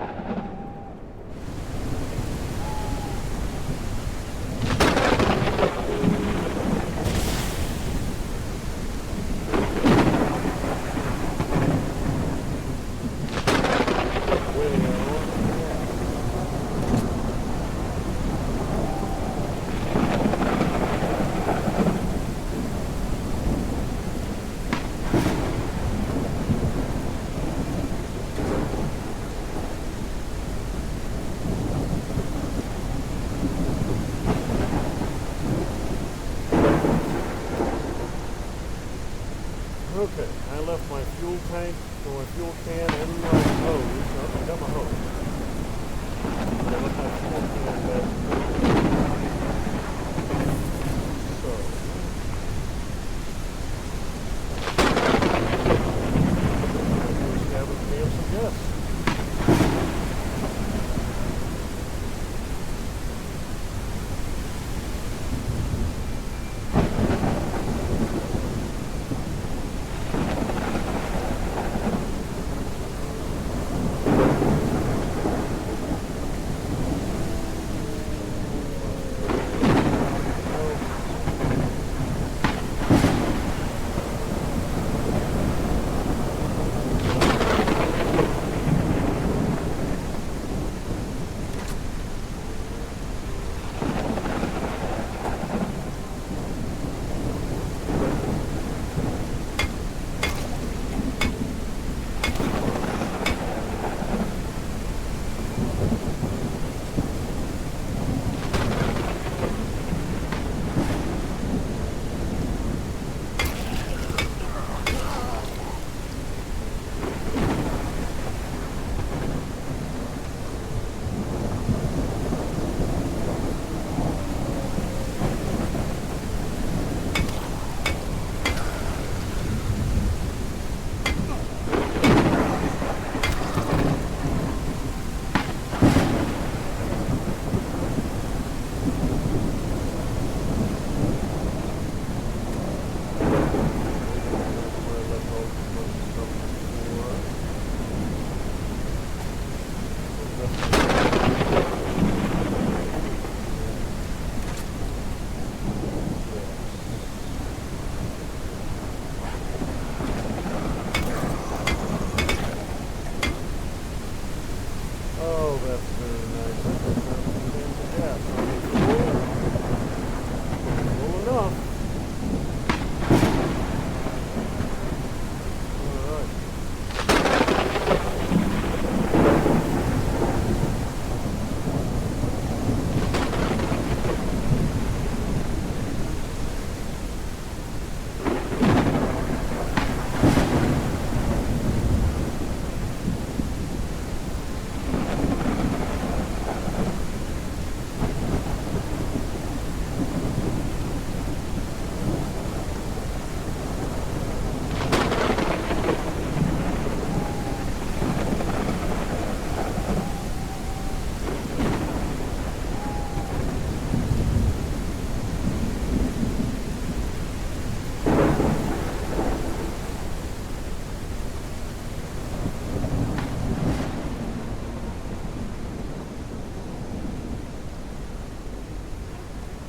Okay, I left my fuel tank, or my fuel can, and my hose. Oh, I got my hose. I left my fuel can there. So. Establish me up some gas.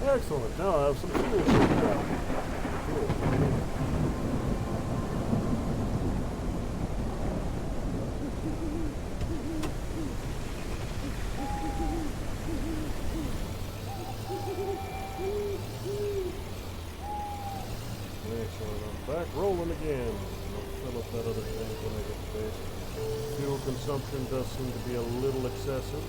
Excellent. Now I have some fuel sorted out. Cool. Excellent. I'm back rolling again. I'll fill up that other tank when I get to base. Fuel consumption does seem to be a little excessive.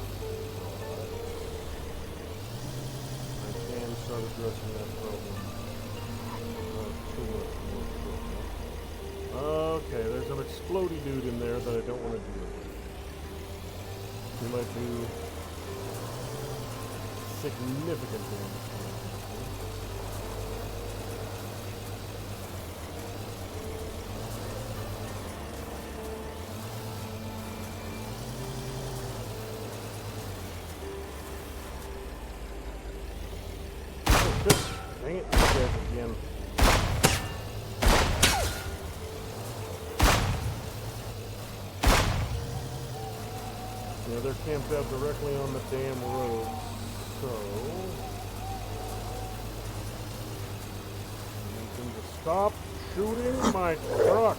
Start addressing that problem. Okay, there's an explodey dude in there that I don't want to deal with. He might do significant damage. Dang it, these guys again. Yeah, they're camped out directly on the damn road, so I need them to stop shooting my truck.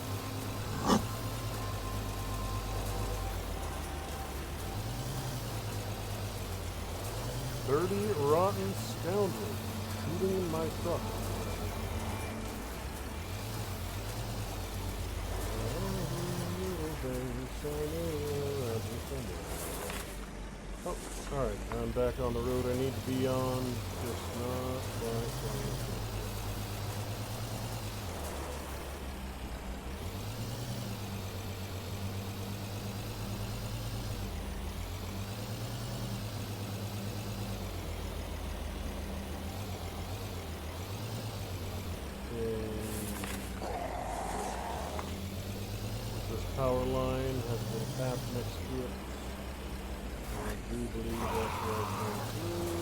Dirty, rotten scoundrels shooting in my truck. Oh, alright, I'm back on the road I need to be on, just not quite on the road. This power line has a little path next to it. I do believe that's where I came through.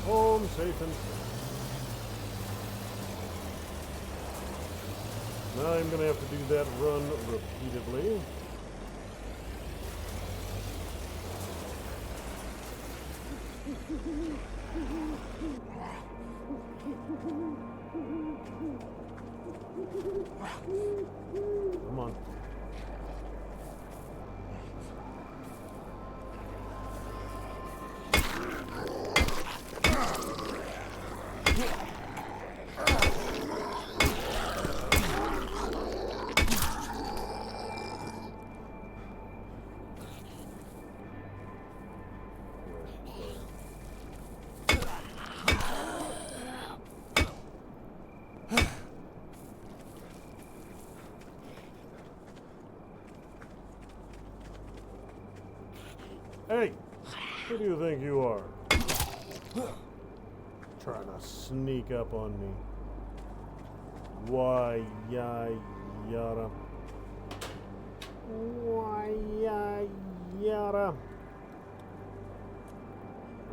Home safe and sound. Now I'm going to have to do that run repeatedly. Come on. Hey, who do you think you are? Trying to sneak up on me. Why, yada. Why, yada.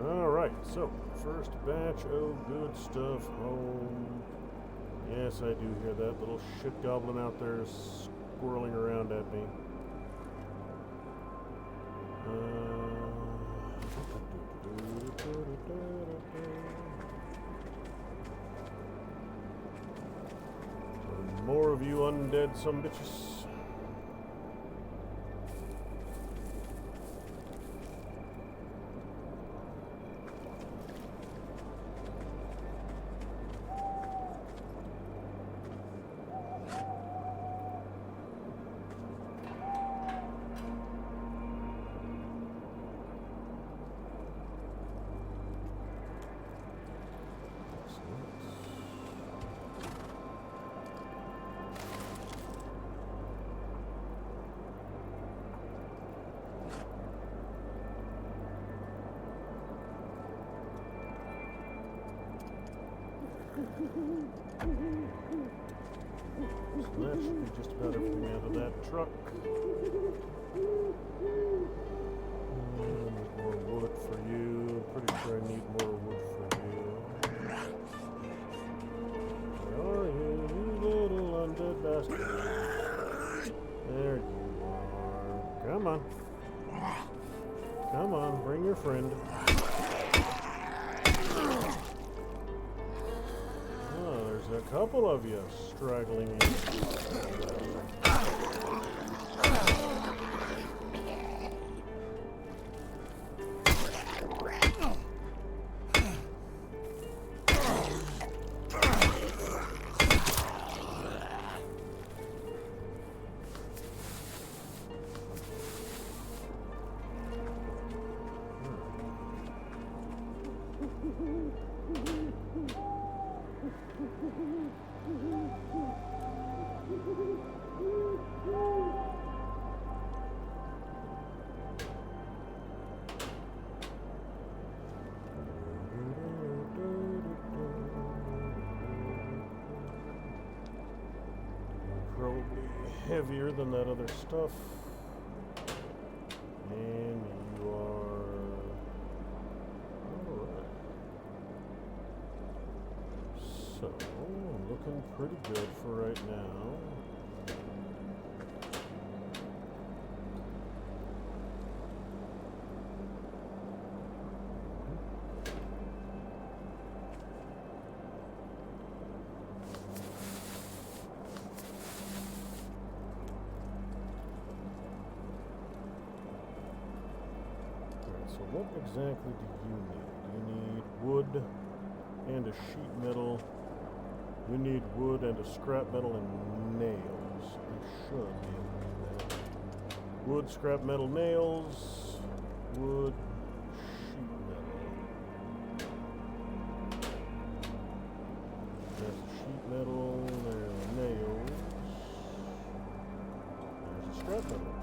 Alright, so, first batch of good stuff home. Yes, I do hear that little shit goblin out there squirreling around at me. More of you undead sumbitches. So that should be just about everything out of that truck. More wood for you. Pretty sure I need more wood for you. Where are you, you little undead bastard? There you are. Come on. Come on, bring your friend. A couple of you straggling in. probably heavier than that other stuff. And you are... Alright. So, looking pretty good for right now. So what exactly do you need? You need wood and a sheet metal. You need wood and a scrap metal and nails. I should be able to do that. Wood, scrap metal, nails. Wood, sheet metal. There's a sheet metal. There are nails. There's a scrap metal.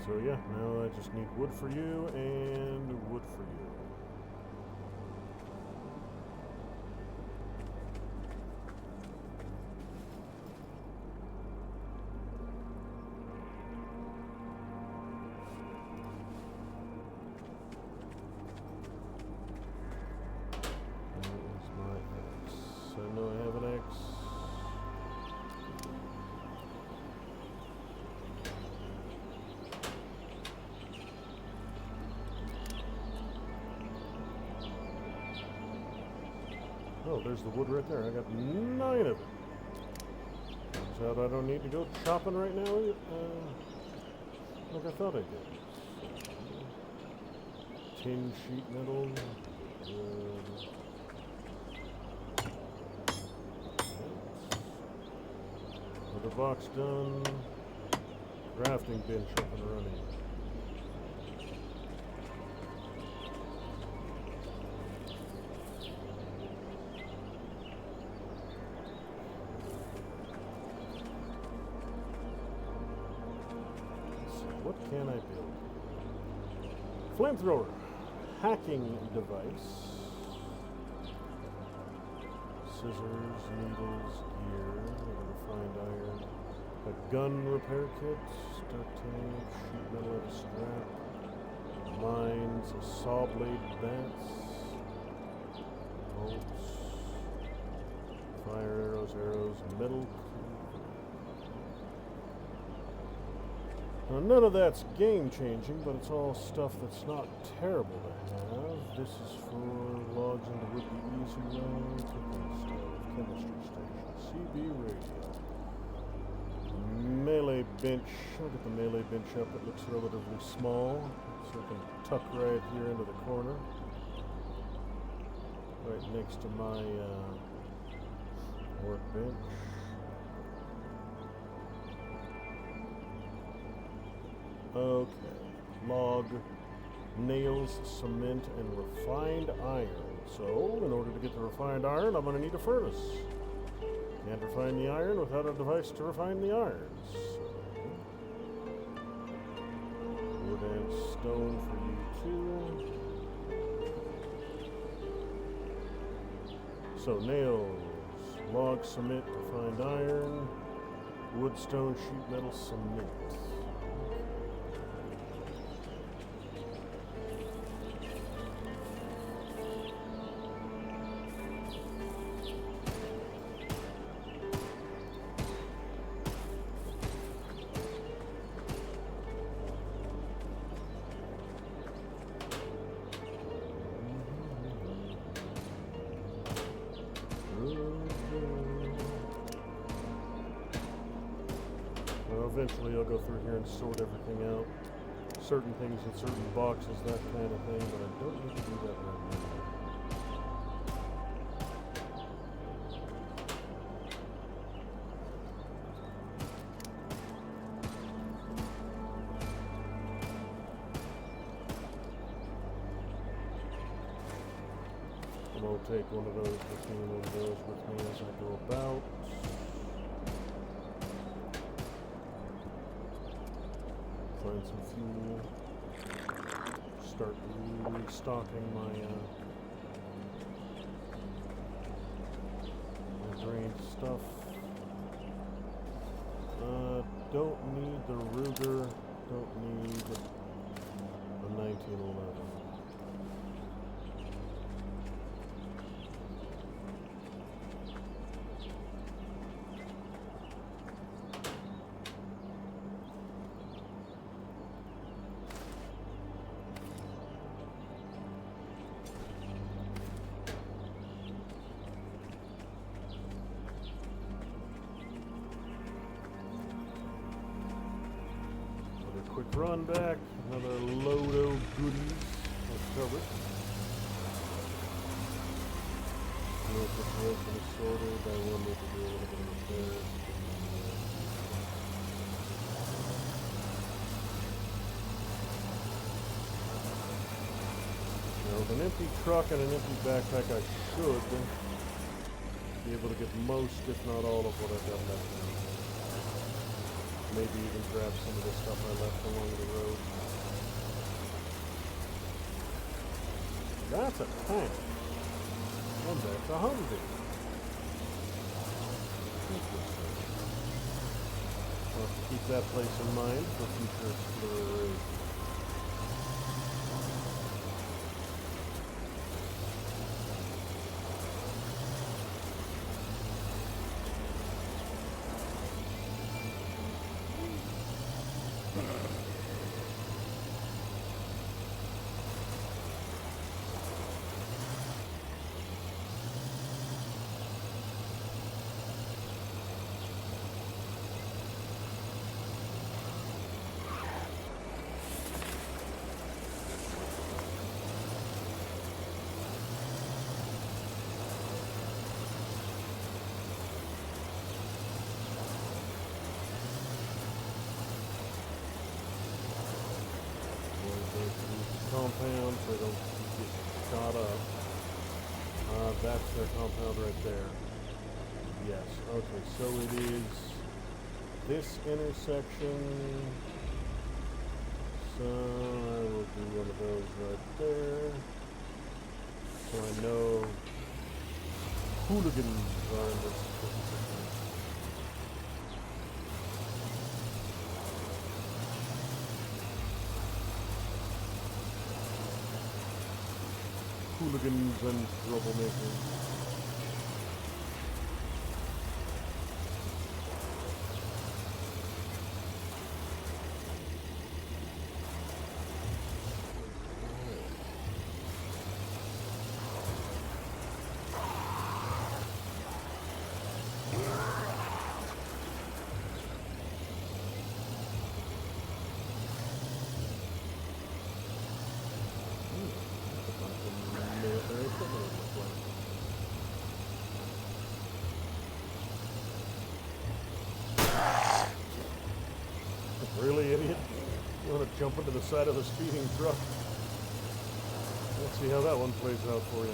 So yeah, now I just need wood for you and wood for you. Where's my axe? I know I have an axe. Oh, there's the wood right there. I got 9 of it. Turns out I don't need to go chopping right now, like I thought I did. Tin sheet metal. Another box done. Crafting bench up and running. What can I build? Flamethrower. Hacking device. Scissors, needles, gear. Refined iron. A gun repair kit. Duct tape. Sheet metal at a strap. Mines. A saw blade bats. Bolts. Fire arrows. Metal. Now, none of that's game-changing, but it's all stuff that's not terrible to have. This is for logs into would be easy way, cooking stove, chemistry station, CB radio, melee bench. I'll get the melee bench up. It looks relatively small, so I can tuck right here into the corner, right next to my workbench. Okay, log, nails, cement, and refined iron. So, in order to get the refined iron, I'm going to need a furnace. Can't refine the iron without a device to refine the iron. So, wood and stone for you too. So, nails, log, cement, refined iron, wood, stone, sheet metal, cement. Well, eventually I'll go through here and sort everything out. Certain things in certain boxes, that kind of thing, but I don't need to do that right now. I'm going to take one of those with me and one of those with me as I go about. find some fuel. Start restocking my drained stuff. Don't need the Ruger. Don't need the 1911. Quick run back, another load of goodies. Let's cover it. No situation is sorted. I will need to do a little bit of repair. Now, with an empty truck and an empty backpack, I should be able to get most, if not all, of what I've got left now. Maybe even grab some of the stuff I left along the road. That's a tank. And that's a Humvee. Interesting. I'll have to keep that place in mind for future exploration. Compound so they don't get shot up. That's their compound right there. Yes, okay, so it is this intersection. So I will do one of those right there. So I know hooligans are in this intersection. Hooligans and troublemakers. Really, idiot? You want to jump into the side of a speeding truck? Let's see how that one plays out for you.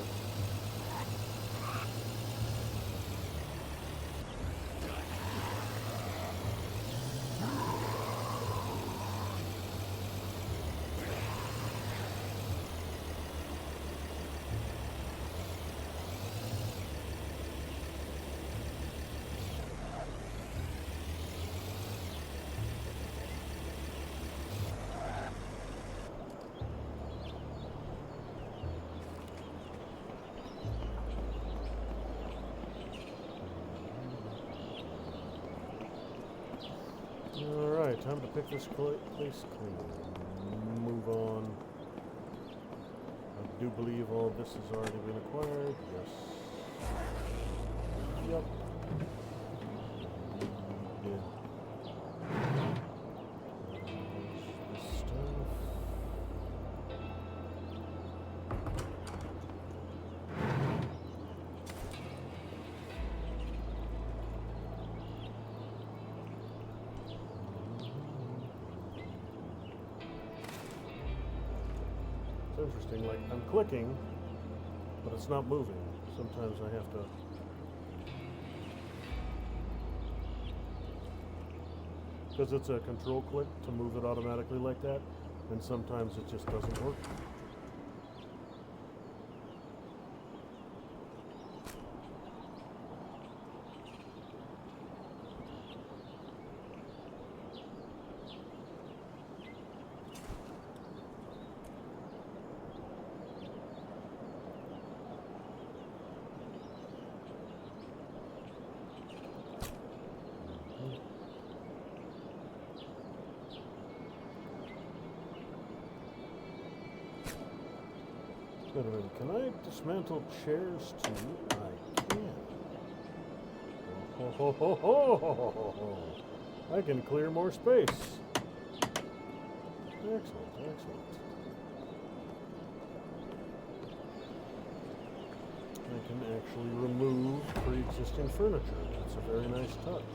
Alright, time to pick this place clean. Move on. I do believe all of this has already been acquired. Yes. Yep. Yeah. This stuff. Interesting, like I'm clicking, but it's not moving. Sometimes I have to because it's a control click to move it automatically like that, and sometimes it just doesn't work. Wait a minute, can I dismantle chairs too? I can. Oh, ho, ho, ho, ho, ho, ho. I can clear more space. Excellent, excellent. I can actually remove pre-existing furniture. That's a very nice touch.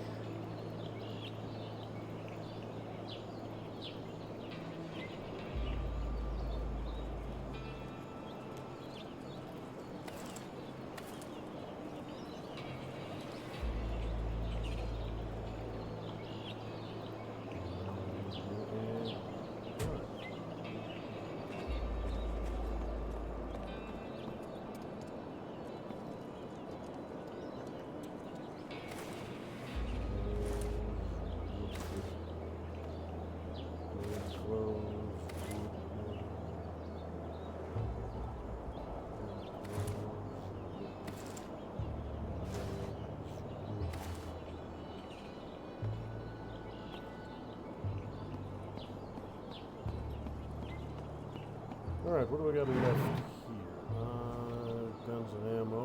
Alright, what do we got left here? Guns and ammo.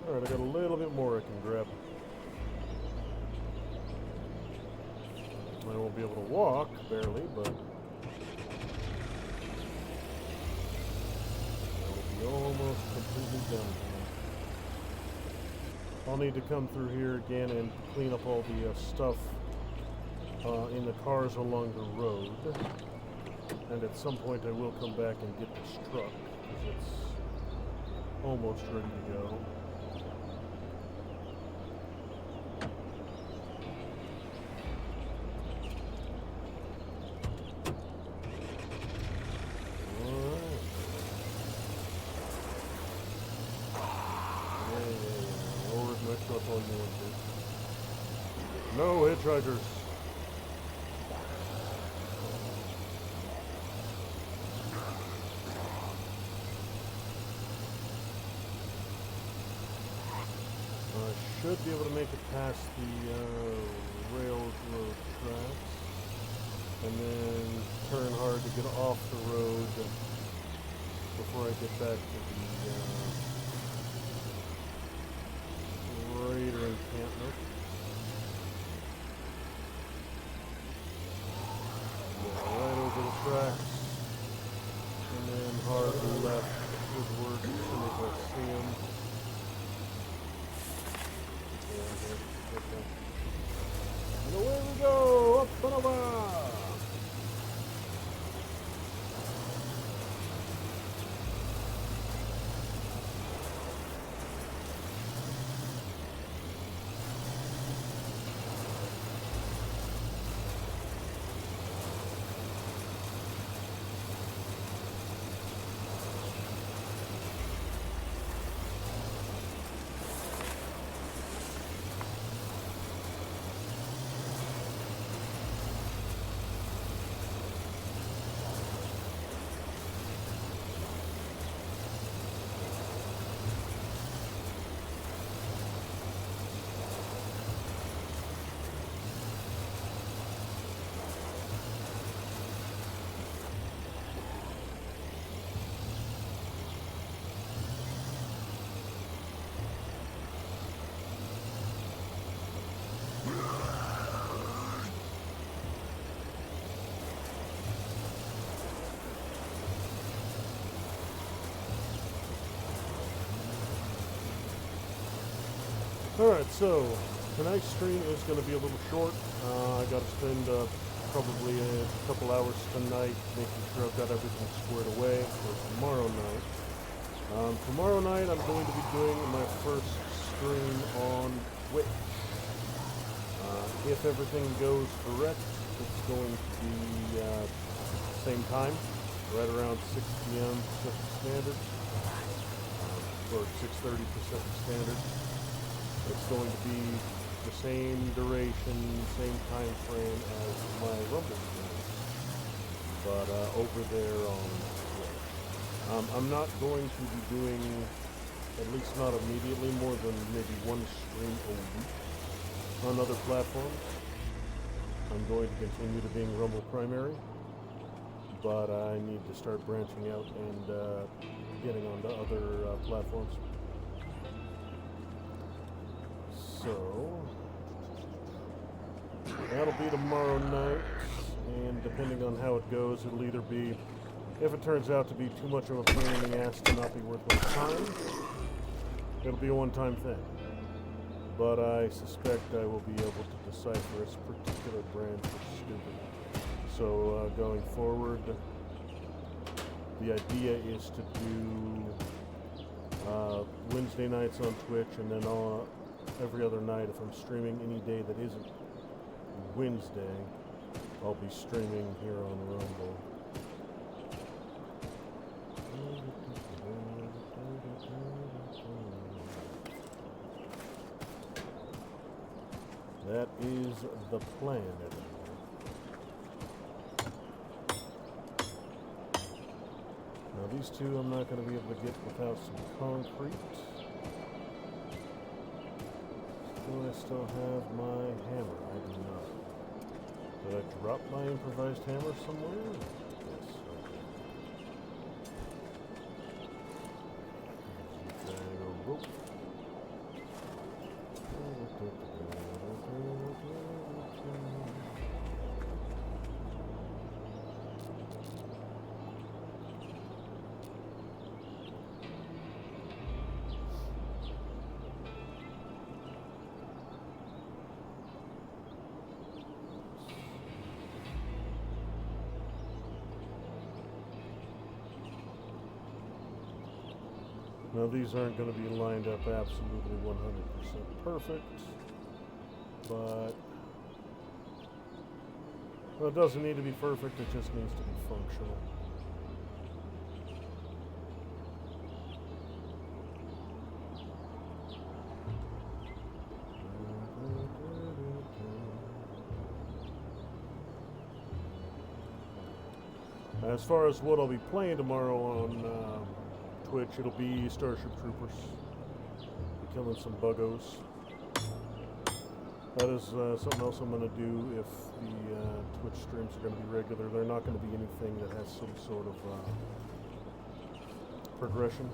Alright, I got a little bit more I can grab. I won't be able to walk, barely, but I will be almost completely done here. I'll need to come through here again and clean up all the stuff in the cars along the road. And at some point I will come back and get this truck, because it's almost ready to go. No hitchhikers. I should be able to make it past the railroad tracks and then turn hard to get off the road before I get back to the raider encampment. Right over the tracks, and then hard left woodward as soon as I see him. And away we go, up and over! Alright, so tonight's stream is going to be a little short. I got to spend probably a couple hours tonight making sure I've got everything squared away for tomorrow night. Tomorrow night I'm going to be doing my first stream on Twitch. If everything goes correct, it's going to be same time, right around 6 p.m. Pacific Standard, or 6:30 Pacific Standard. It's going to be the same duration, same time frame as my Rumble stream, but over there on Twitch. I'm not going to be doing, at least not immediately, more than maybe one stream a week on other platforms. I'm going to continue to being Rumble primary, but I need to start branching out and getting onto other platforms. So, that'll be tomorrow night, and depending on how it goes, it'll either be, if it turns out to be too much of a pain in the ass to not be worth my time, it'll be a one-time thing. But I suspect I will be able to decipher its particular brand for stupid. So, going forward, the idea is to do Wednesday nights on Twitch, and then every other night, if I'm streaming any day that isn't Wednesday, I'll be streaming here on Rumble. That is the plan, Now these two I'm not going to be able to get without some concrete. Do I still have my hammer? I do not. Did I drop my improvised hammer somewhere? Yes, okay. Rope. Now these aren't going to be lined up absolutely 100% perfect, but well, it doesn't need to be perfect, it just needs to be functional. As far as what I'll be playing tomorrow on Twitch, it'll be Starship Troopers. Be killing some buggos. That is something else I'm going to do if the Twitch streams are going to be regular. They're not going to be anything that has some sort of progression.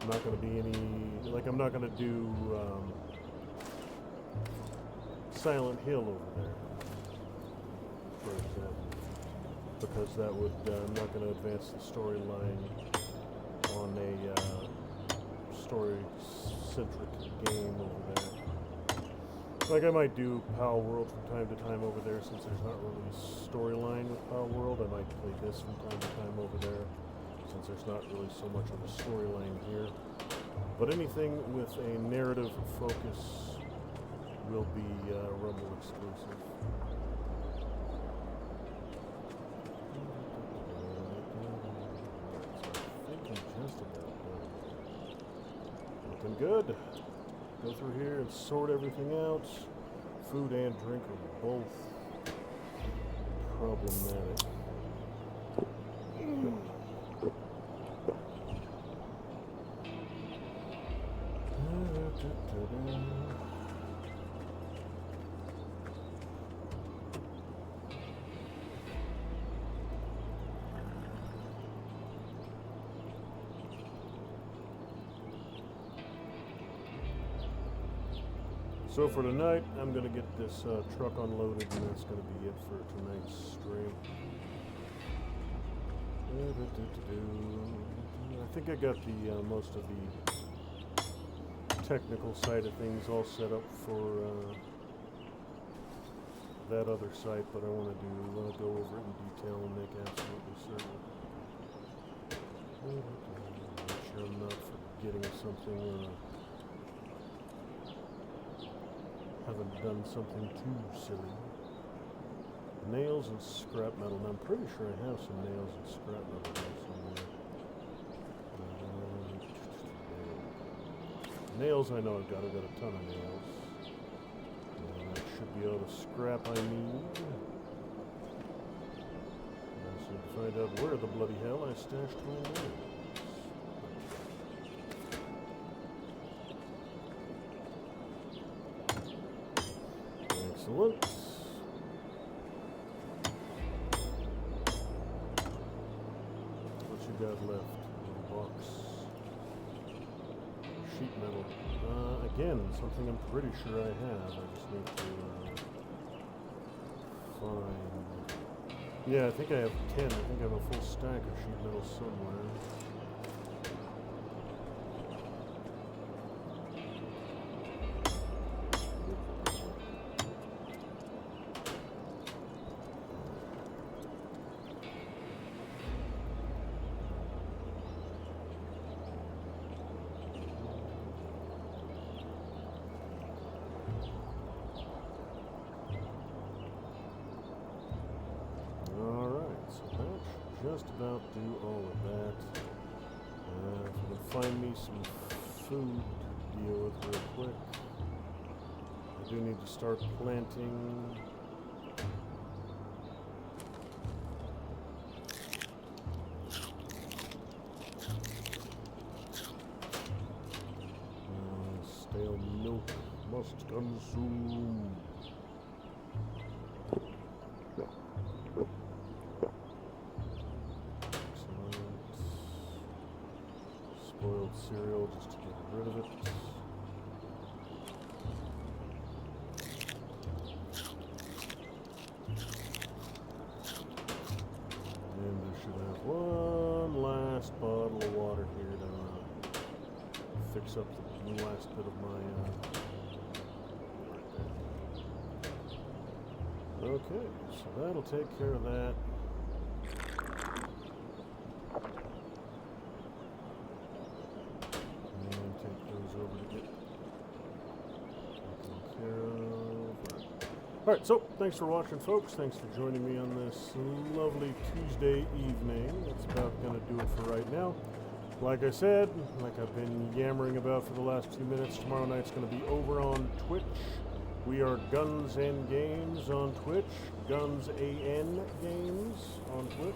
I'm not going to be any, like I'm not going to do Silent Hill over there, for example, because that would, I'm not going to advance the storyline on a story-centric game over there. Like I might do Pal World from time to time over there, since there's not really a storyline with Pal World. I might play this from time to time over there, since there's not really so much of a storyline here. But anything with a narrative focus will be Rumble exclusive. Looking good. Go through here and sort everything out. Food and drink are both problematic. So for tonight, I'm going to get this truck unloaded, and that's going to be it for tonight's stream. I think I got the most of the technical side of things all set up for that other site, but I want to go over it in detail and make absolutely certain. Make sure I'm not forgetting something or haven't done something too silly. Nails and scrap metal. Now I'm pretty sure I have some nails and scrap metal here somewhere. Nails I know I've got a ton of nails. That should be all the scrap I need. I also need to find out where the bloody hell I stashed my nails. Excellent. What you got left? Little box. Sheet metal. Again, something I'm pretty sure I have. I just need to find. Yeah, I think I have 10. I think I have a full stack of sheet metal somewhere. Just about do all of that. If I can find me some food to deal with real quick. I do need to start planting. Stale milk must consume. Spoiled cereal just to get rid of it. And I should have one last bottle of water here to fix up the last bit of my okay, so that'll take care of that. Alright, so thanks for watching, folks. Thanks for joining me on this lovely Tuesday evening. That's about going to do it for right now. Like I said, like I've been yammering about for the last few minutes, tomorrow night's going to be over on Twitch. We are Guns&Games on Twitch. Guns-A-N Games on Twitch.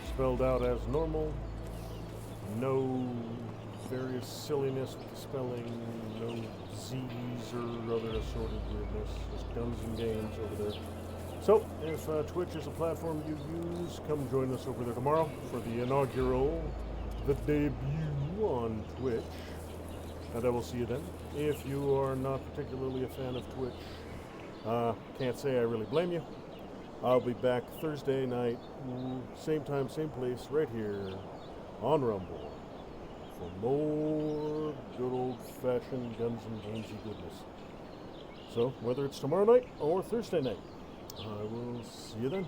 Spelled out as normal. No various silliness with the spelling, no Z's or other assorted weirdness, just Guns&Games over there. So, if Twitch is a platform you use, come join us over there tomorrow for the inaugural, the debut on Twitch, and I will see you then. If you are not particularly a fan of Twitch, can't say I really blame you. I'll be back Thursday night, same time, same place, right here on Rumble. For more good old-fashioned Guns&Gamesy goodness. So, whether it's tomorrow night or Thursday night, I will see you then.